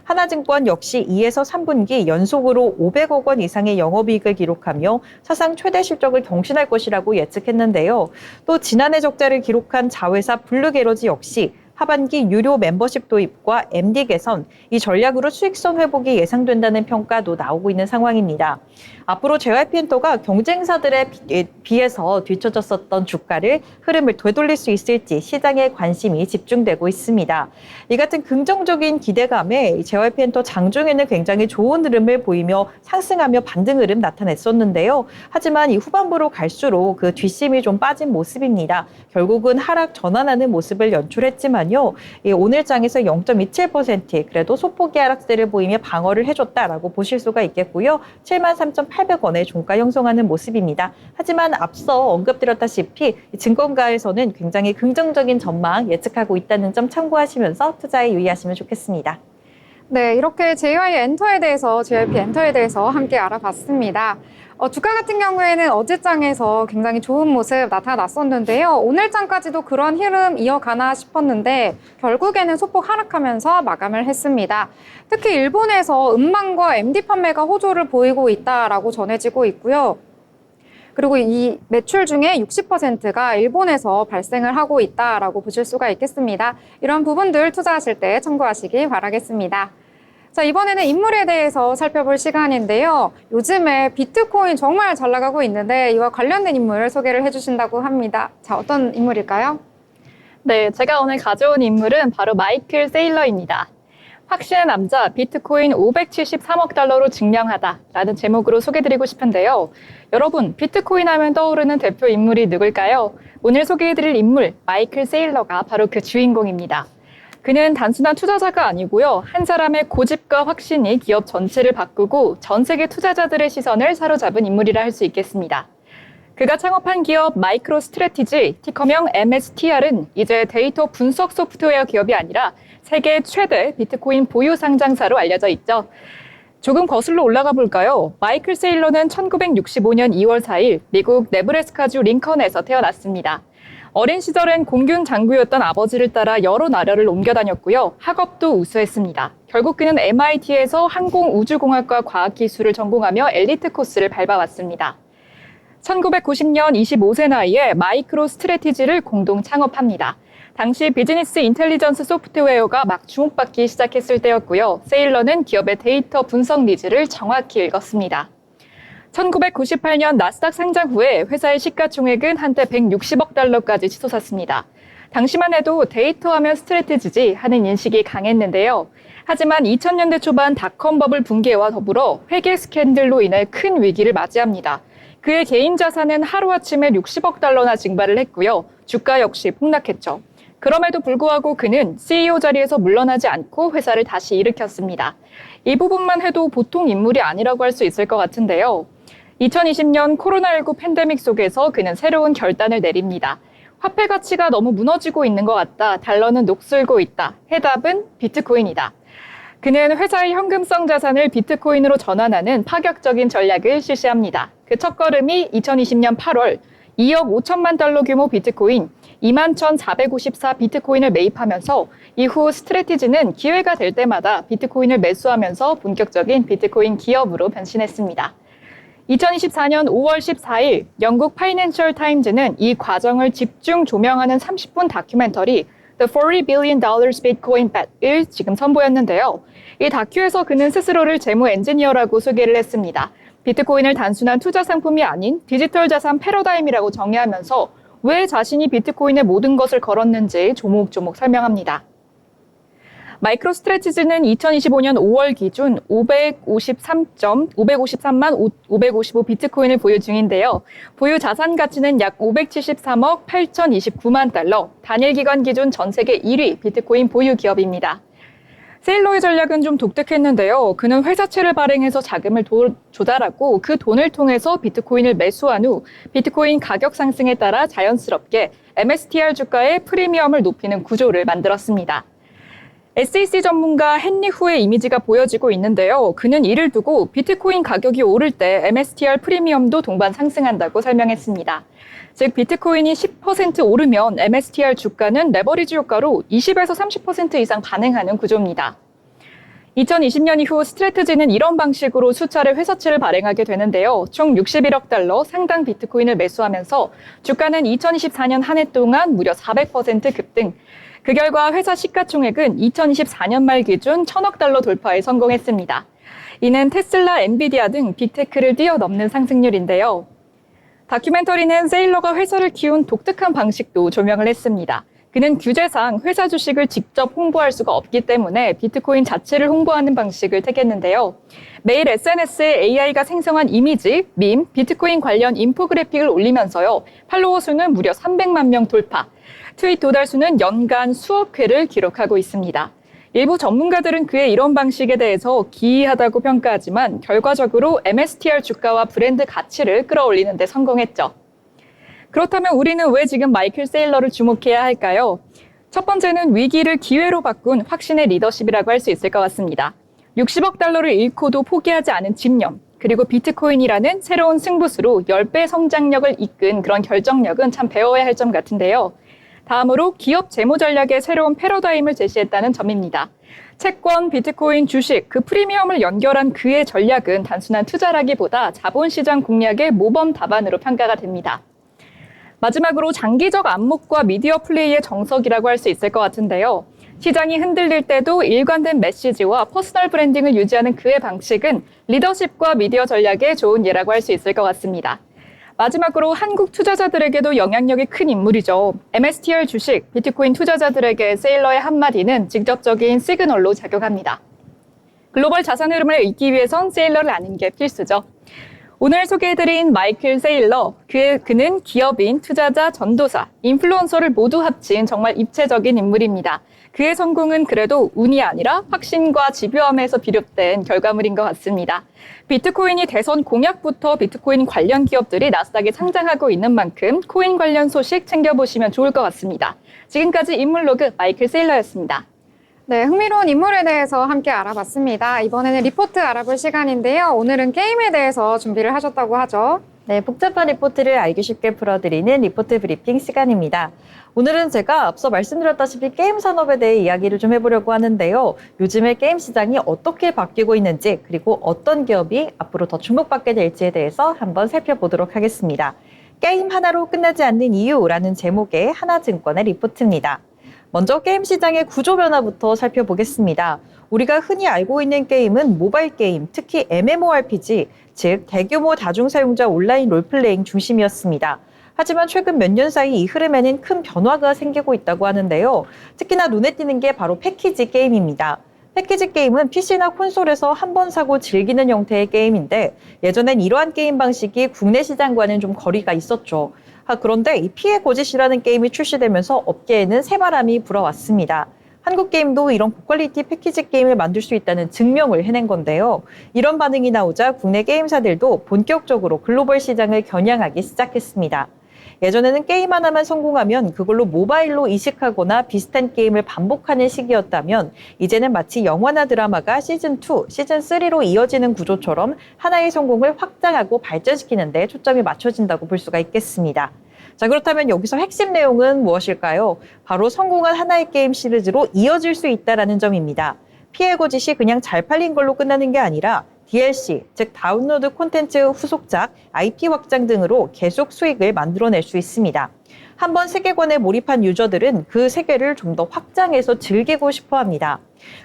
하나증권 역시 2에서 3분기 연속으로 500억 원 이상의 영업이익을 기록하며 사상 최대 실적을 경신할 것이라고 예측했는데요. 또 지난해 적자를 기록한 자회사 블루게러지 역시 하반기 유료 멤버십 도입과 MD 개선, 이 전략으로 수익성 회복이 예상된다는 평가도 나오고 있는 상황입니다. 앞으로 JYP 엔터가 경쟁사들에 비해서 뒤처졌었던 주가를 흐름을 되돌릴 수 있을지 시장에 관심이 집중되고 있습니다. 이 같은 긍정적인 기대감에 JYP 엔터 장중에는 굉장히 좋은 흐름을 보이며 상승하며 반등 흐름 나타냈었는데요. 하지만 이 후반부로 갈수록 그 뒷심이 좀 빠진 모습입니다. 결국은 하락 전환하는 모습을 연출했지만 또한요, 이 오늘장에서 0.27% 그래도 소폭의 하락세를 보이며 방어를 해줬다라고 보실 수가 있겠고요. 73,800원의 종가 형성하는 모습입니다. 하지만 앞서 언급드렸다시피 증권가에서는 굉장히 긍정적인 전망 예측하고 있다는 점 참고하시면서 투자에 유의하시면 좋겠습니다. 네, 이렇게 JYP 엔터에 대해서 함께 알아봤습니다. 주가 같은 경우에는 어제장에서 굉장히 좋은 모습 나타났었는데요. 오늘장까지도 그런 흐름 이어가나 싶었는데 결국에는 소폭 하락하면서 마감을 했습니다. 특히 일본에서 음반과 MD 판매가 호조를 보이고 있다라고 전해지고 있고요. 그리고 이 매출 중에 60%가 일본에서 발생을 하고 있다라고 보실 수가 있겠습니다. 이런 부분들 투자하실 때 참고하시기 바라겠습니다. 자, 이번에는 인물에 대해서 살펴볼 시간인데요. 요즘에 비트코인 정말 잘 나가고 있는데 이와 관련된 인물 소개를 해주신다고 합니다. 자, 어떤 인물일까요? 네, 제가 오늘 가져온 인물은 바로 마이클 세일러입니다. 확신의 남자, 비트코인 573억 달러로 증명하다라는 제목으로 소개드리고 싶은데요. 여러분, 비트코인 하면 떠오르는 대표 인물이 누굴까요? 오늘 소개해드릴 인물, 마이클 세일러가 바로 그 주인공입니다. 그는 단순한 투자자가 아니고요. 한 사람의 고집과 확신이 기업 전체를 바꾸고 전 세계 투자자들의 시선을 사로잡은 인물이라 할 수 있겠습니다. 그가 창업한 기업 마이크로 스트래티지, 티커명 MSTR은 이제 데이터 분석 소프트웨어 기업이 아니라 세계 최대 비트코인 보유 상장사로 알려져 있죠. 조금 거슬러 올라가 볼까요? 마이클 세일러는 1965년 2월 4일 미국 네브래스카주 링컨에서 태어났습니다. 어린 시절엔 공군 장교였던 아버지를 따라 여러 나라를 옮겨 다녔고요. 학업도 우수했습니다. 결국 그는 MIT에서 항공우주공학과 과학기술을 전공하며 엘리트 코스를 밟아왔습니다. 1990년 25세 나이에 마이크로 스트래티지를 공동 창업합니다. 당시 비즈니스 인텔리전스 소프트웨어가 막 주목받기 시작했을 때였고요. 세일러는 기업의 데이터 분석 니즈를 정확히 읽었습니다. 1998년 나스닥 상장 후에 회사의 시가총액은 한때 160억 달러까지 치솟았습니다. 당시만 해도 데이터하면 스트래티지지 하는 인식이 강했는데요. 하지만 2000년대 초반 닷컴 버블 붕괴와 더불어 회계 스캔들로 인해 큰 위기를 맞이합니다. 그의 개인 자산은 하루아침에 60억 달러나 증발을 했고요. 주가 역시 폭락했죠. 그럼에도 불구하고 그는 CEO 자리에서 물러나지 않고 회사를 다시 일으켰습니다. 이 부분만 해도 보통 인물이 아니라고 할 수 있을 것 같은데요. 2020년 코로나19 팬데믹 속에서 그는 새로운 결단을 내립니다. 화폐 가치가 너무 무너지고 있는 것 같다. 달러는 녹슬고 있다. 해답은 비트코인이다. 그는 회사의 현금성 자산을 비트코인으로 전환하는 파격적인 전략을 실시합니다. 그 첫걸음이 2020년 8월 2억 5천만 달러 규모 비트코인 21,454 비트코인을 매입하면서 이후 스트래티지는 기회가 될 때마다 비트코인을 매수하면서 본격적인 비트코인 기업으로 변신했습니다. 2024년 5월 14일 영국 파이낸셜 타임즈는 이 과정을 집중 조명하는 30분 다큐멘터리 The $40 billion Bitcoin Bet을 지금 선보였는데요. 이 다큐에서 그는 스스로를 재무 엔지니어라고 소개를 했습니다. 비트코인을 단순한 투자 상품이 아닌 디지털 자산 패러다임이라고 정의하면서 왜 자신이 비트코인의 모든 것을 걸었는지 조목조목 설명합니다. 마이크로 스트래티지는 2025년 5월 기준 553만 555 비트코인을 보유 중인데요. 보유 자산 가치는 약 573억 8,029만 달러, 단일 기간 기준 전 세계 1위 비트코인 보유 기업입니다. 세일러의 전략은 좀 독특했는데요. 그는 회사채를 발행해서 자금을 조달하고 그 돈을 통해서 비트코인을 매수한 후 비트코인 가격 상승에 따라 자연스럽게 MSTR 주가의 프리미엄을 높이는 구조를 만들었습니다. SEC 전문가 헨리 후의 이미지가 보여지고 있는데요. 그는 이를 두고 비트코인 가격이 오를 때 MSTR 프리미엄도 동반 상승한다고 설명했습니다. 즉 비트코인이 10% 오르면 MSTR 주가는 레버리지 효과로 20에서 30% 이상 반응하는 구조입니다. 2020년 이후 스트래티지는 이런 방식으로 수차례 회사채를 발행하게 되는데요. 총 61억 달러 상당 비트코인을 매수하면서 주가는 2024년 한 해 동안 무려 400% 급등. 그 결과 회사 시가총액은 2024년 말 기준 1,000억 달러 돌파에 성공했습니다. 이는 테슬라, 엔비디아 등 빅테크를 뛰어넘는 상승률인데요. 다큐멘터리는 세일러가 회사를 키운 독특한 방식도 조명을 했습니다. 그는 규제상 회사 주식을 직접 홍보할 수가 없기 때문에 비트코인 자체를 홍보하는 방식을 택했는데요. 매일 SNS에 AI가 생성한 이미지, 밈, 비트코인 관련 인포그래픽을 올리면서요. 팔로워 수는 무려 300만 명 돌파, 트윗 도달 수는 연간 수억 회를 기록하고 있습니다. 일부 전문가들은 그의 이런 방식에 대해서 기이하다고 평가하지만 결과적으로 MSTR 주가와 브랜드 가치를 끌어올리는 데 성공했죠. 그렇다면 우리는 왜 지금 마이클 세일러를 주목해야 할까요? 첫 번째는 위기를 기회로 바꾼 확신의 리더십이라고 할 수 있을 것 같습니다. 60억 달러를 잃고도 포기하지 않은 집념, 그리고 비트코인이라는 새로운 승부수로 10배 성장력을 이끈 그런 결정력은 참 배워야 할 점 같은데요. 다음으로 기업 재무 전략의 새로운 패러다임을 제시했다는 점입니다. 채권, 비트코인, 주식, 그 프리미엄을 연결한 그의 전략은 단순한 투자라기보다 자본시장 공략의 모범 답안으로 평가가 됩니다. 마지막으로 장기적 안목과 미디어 플레이의 정석이라고 할 수 있을 것 같은데요. 시장이 흔들릴 때도 일관된 메시지와 퍼스널 브랜딩을 유지하는 그의 방식은 리더십과 미디어 전략의 좋은 예라고 할 수 있을 것 같습니다. 마지막으로 한국 투자자들에게도 영향력이 큰 인물이죠. MSTR 주식, 비트코인 투자자들에게 세일러의 한마디는 직접적인 시그널로 작용합니다. 글로벌 자산 흐름을 읽기 위해선 세일러를 아는 게 필수죠. 오늘 소개해드린 마이클 세일러, 그는 기업인, 투자자, 전도사, 인플루언서를 모두 합친 정말 입체적인 인물입니다. 그의 성공은 그래도 운이 아니라 확신과 집요함에서 비롯된 결과물인 것 같습니다. 비트코인이 대선 공약부터 비트코인 관련 기업들이 나스닥에 상장하고 있는 만큼 코인 관련 소식 챙겨보시면 좋을 것 같습니다. 지금까지 인물로그 마이클 세일러였습니다. 네, 흥미로운 인물에 대해서 함께 알아봤습니다. 이번에는 리포트 알아볼 시간인데요. 오늘은 게임에 대해서 준비를 하셨다고 하죠. 네, 복잡한 리포트를 알기 쉽게 풀어드리는 리포트 브리핑 시간입니다. 오늘은 제가 앞서 말씀드렸다시피 게임 산업에 대해 이야기를 좀 해보려고 하는데요. 요즘에 게임 시장이 어떻게 바뀌고 있는지, 그리고 어떤 기업이 앞으로 더 주목받게 될지에 대해서 한번 살펴보도록 하겠습니다. 게임 하나로 끝나지 않는 이유라는 제목의 하나증권의 리포트입니다. 먼저 게임 시장의 구조 변화부터 살펴보겠습니다. 우리가 흔히 알고 있는 게임은 모바일 게임, 특히 MMORPG, 즉 대규모 다중사용자 온라인 롤플레잉 중심이었습니다. 하지만 최근 몇 년 사이 이 흐름에는 큰 변화가 생기고 있다고 하는데요. 특히나 눈에 띄는 게 바로 패키지 게임입니다. 패키지 게임은 PC나 콘솔에서 한 번 사고 즐기는 형태의 게임인데 예전엔 이러한 게임 방식이 국내 시장과는 좀 거리가 있었죠. 그런데 이 피해 거짓이라는 게임이 출시되면서 업계에는 새바람이 불어왔습니다. 한국 게임도 이런 고퀄리티 패키지 게임을 만들 수 있다는 증명을 해낸 건데요. 이런 반응이 나오자 국내 게임사들도 본격적으로 글로벌 시장을 겨냥하기 시작했습니다. 예전에는 게임 하나만 성공하면 그걸로 모바일로 이식하거나 비슷한 게임을 반복하는 시기였다면 이제는 마치 영화나 드라마가 시즌2, 시즌3로 이어지는 구조처럼 하나의 성공을 확장하고 발전시키는 데 초점이 맞춰진다고 볼 수가 있겠습니다. 자, 그렇다면 여기서 핵심 내용은 무엇일까요? 바로 성공한 하나의 게임 시리즈로 이어질 수 있다는 점입니다. 피해 거짓이 그냥 잘 팔린 걸로 끝나는 게 아니라 DLC, 즉 다운로드 콘텐츠 후속작, IP 확장 등으로 계속 수익을 만들어낼 수 있습니다. 한번 세계관에 몰입한 유저들은 그 세계를 좀 더 확장해서 즐기고 싶어 합니다.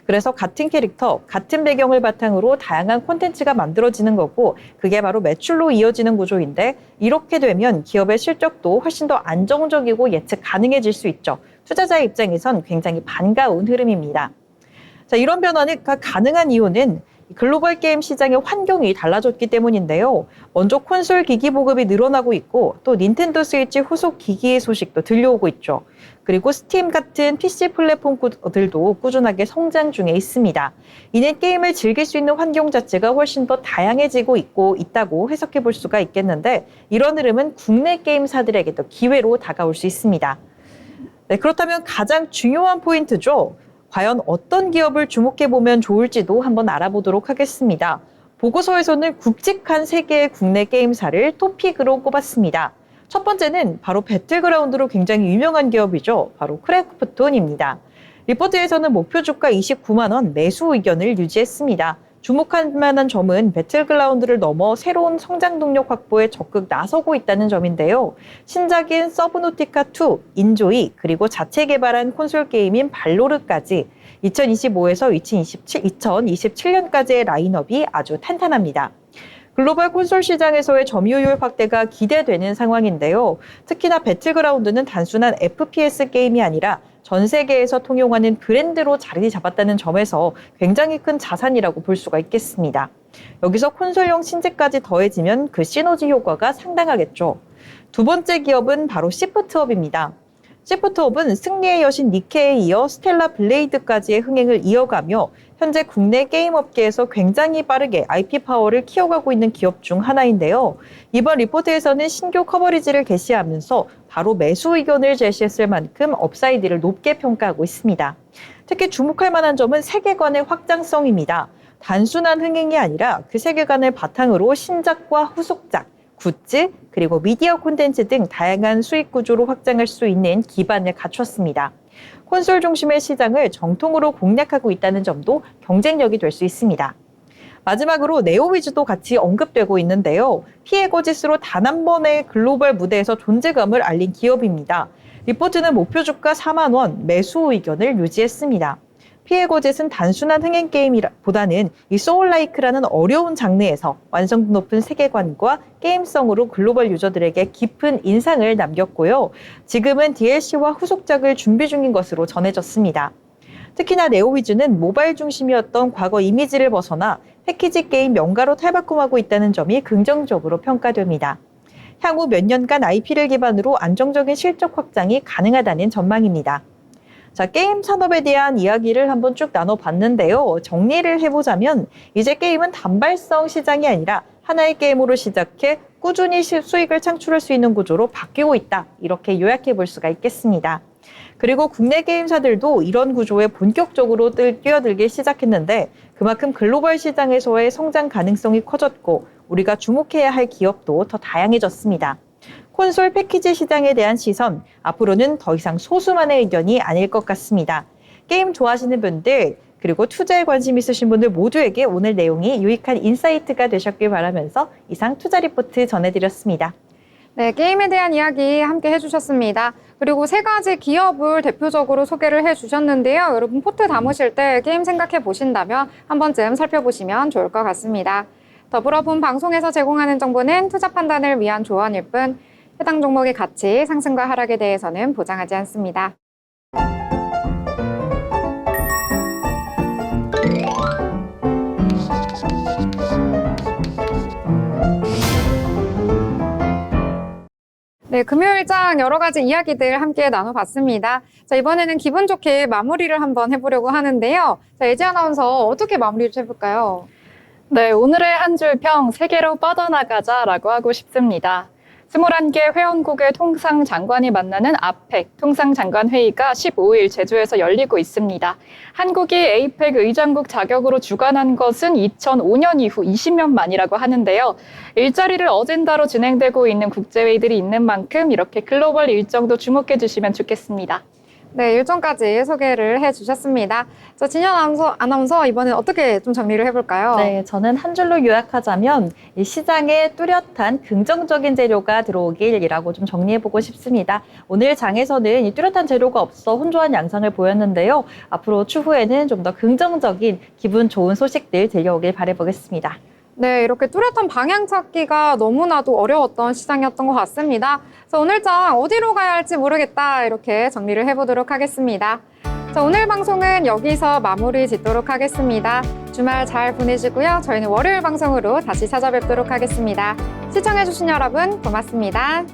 그래서 같은 캐릭터, 같은 배경을 바탕으로 다양한 콘텐츠가 만들어지는 거고 그게 바로 매출로 이어지는 구조인데 이렇게 되면 기업의 실적도 훨씬 더 안정적이고 예측 가능해질 수 있죠. 투자자의 입장에선 굉장히 반가운 흐름입니다. 자, 이런 변화가 가능한 이유는 글로벌 게임 시장의 환경이 달라졌기 때문인데요. 먼저 콘솔 기기 보급이 늘어나고 있고 또 닌텐도 스위치 후속 기기의 소식도 들려오고 있죠. 그리고 스팀 같은 PC 플랫폼들도 꾸준하게 성장 중에 있습니다. 이는 게임을 즐길 수 있는 환경 자체가 훨씬 더 다양해지고 있다고 해석해 볼 수가 있겠는데 이런 흐름은 국내 게임사들에게도 기회로 다가올 수 있습니다. 네, 그렇다면 가장 중요한 포인트죠. 과연 어떤 기업을 주목해보면 좋을지도 한번 알아보도록 하겠습니다. 보고서에서는 굵직한 3개의 국내 게임사를 토픽으로 꼽았습니다. 첫 번째는 바로 배틀그라운드로 굉장히 유명한 기업이죠. 바로 크래프톤입니다. 리포트에서는 목표 주가 29만 원 매수 의견을 유지했습니다. 주목할 만한 점은 배틀그라운드를 넘어 새로운 성장 동력 확보에 적극 나서고 있다는 점인데요. 신작인 서브노티카2, 인조이, 그리고 자체 개발한 콘솔 게임인 발로르까지 2025에서 2027년까지의 라인업이 아주 탄탄합니다. 글로벌 콘솔 시장에서의 점유율 확대가 기대되는 상황인데요. 특히나 배틀그라운드는 단순한 FPS 게임이 아니라 전 세계에서 통용하는 브랜드로 자리 잡았다는 점에서 굉장히 큰 자산이라고 볼 수가 있겠습니다. 여기서 콘솔용 신제까지 더해지면 그 시너지 효과가 상당하겠죠. 두 번째 기업은 바로 시프트업입니다. 시프트업은 승리의 여신 니케에 이어 스텔라 블레이드까지의 흥행을 이어가며 현재 국내 게임 업계에서 굉장히 빠르게 IP 파워를 키워가고 있는 기업 중 하나인데요. 이번 리포트에서는 신규 커버리지를 게시하면서 바로 매수 의견을 제시했을 만큼 업사이드를 높게 평가하고 있습니다. 특히 주목할 만한 점은 세계관의 확장성입니다. 단순한 흥행이 아니라 그 세계관을 바탕으로 신작과 후속작, 굿즈, 그리고 미디어 콘텐츠 등 다양한 수익 구조로 확장할 수 있는 기반을 갖췄습니다. 콘솔 중심의 시장을 정통으로 공략하고 있다는 점도 경쟁력이 될 수 있습니다. 마지막으로 네오위즈도 같이 언급되고 있는데요. 피해 거짓으로 단 한 번의 글로벌 무대에서 존재감을 알린 기업입니다. 리포트는 목표 주가 4만 원, 매수 의견을 유지했습니다. 피해 거짓은 단순한 흥행 게임보다는 이 소울라이크라는 어려운 장르에서 완성도 높은 세계관과 게임성으로 글로벌 유저들에게 깊은 인상을 남겼고요. 지금은 DLC와 후속작을 준비 중인 것으로 전해졌습니다. 특히나 네오위즈는 모바일 중심이었던 과거 이미지를 벗어나 패키지 게임 명가로 탈바꿈하고 있다는 점이 긍정적으로 평가됩니다. 향후 몇 년간 IP를 기반으로 안정적인 실적 확장이 가능하다는 전망입니다. 자, 게임 산업에 대한 이야기를 한번 쭉 나눠봤는데요. 정리를 해보자면 이제 게임은 단발성 시장이 아니라 하나의 게임으로 시작해 꾸준히 수익을 창출할 수 있는 구조로 바뀌고 있다. 이렇게 요약해 볼 수가 있겠습니다. 그리고 국내 게임사들도 이런 구조에 본격적으로 뛰어들기 시작했는데 그만큼 글로벌 시장에서의 성장 가능성이 커졌고 우리가 주목해야 할 기업도 더 다양해졌습니다. 콘솔 패키지 시장에 대한 시선, 앞으로는 더 이상 소수만의 의견이 아닐 것 같습니다. 게임 좋아하시는 분들, 그리고 투자에 관심 있으신 분들 모두에게 오늘 내용이 유익한 인사이트가 되셨길 바라면서 이상 투자 리포트 전해드렸습니다. 네, 게임에 대한 이야기 함께 해주셨습니다. 그리고 세 가지 기업을 대표적으로 소개를 해주셨는데요. 여러분 포트 담으실 때 게임 생각해 보신다면 한 번쯤 살펴보시면 좋을 것 같습니다. 더불어 본 방송에서 제공하는 정보는 투자 판단을 위한 조언일 뿐 해당 종목의 가치, 상승과 하락에 대해서는 보장하지 않습니다. 네, 금요일장 여러 가지 이야기들 함께 나눠봤습니다. 자, 이번에는 기분 좋게 마무리를 한번 해보려고 하는데요. 자, 예지 아나운서 어떻게 마무리를 해볼까요? 네, 오늘의 한 줄 평 세계로 뻗어나가자라고 하고 싶습니다. 21개 회원국의 통상장관이 만나는 아펙 통상장관회의가 15일 제주에서 열리고 있습니다. 한국이 에이펙 의장국 자격으로 주관한 것은 2005년 이후 20년 만이라고 하는데요. 일자리를 어젠다로 진행되고 있는 국제회의들이 있는 만큼 이렇게 글로벌 일정도 주목해 주시면 좋겠습니다. 네, 일정까지 소개를 해주셨습니다. 자, 진현 아나운서 이번엔 어떻게 좀 정리를 해볼까요? 네, 저는 한 줄로 요약하자면 이 시장에 뚜렷한 긍정적인 재료가 들어오길이라고 좀 정리해보고 싶습니다. 오늘 장에서는 이 뚜렷한 재료가 없어 혼조한 양상을 보였는데요. 앞으로 추후에는 좀 더 긍정적인 기분 좋은 소식들 들려오길 바라보겠습니다. 네, 이렇게 뚜렷한 방향 찾기가 너무나도 어려웠던 시장이었던 것 같습니다. 그래서 오늘 장 어디로 가야 할지 모르겠다 이렇게 정리를 해보도록 하겠습니다. 자, 오늘 방송은 여기서 마무리 짓도록 하겠습니다. 주말 잘 보내시고요. 저희는 월요일 방송으로 다시 찾아뵙도록 하겠습니다. 시청해주신 여러분 고맙습니다.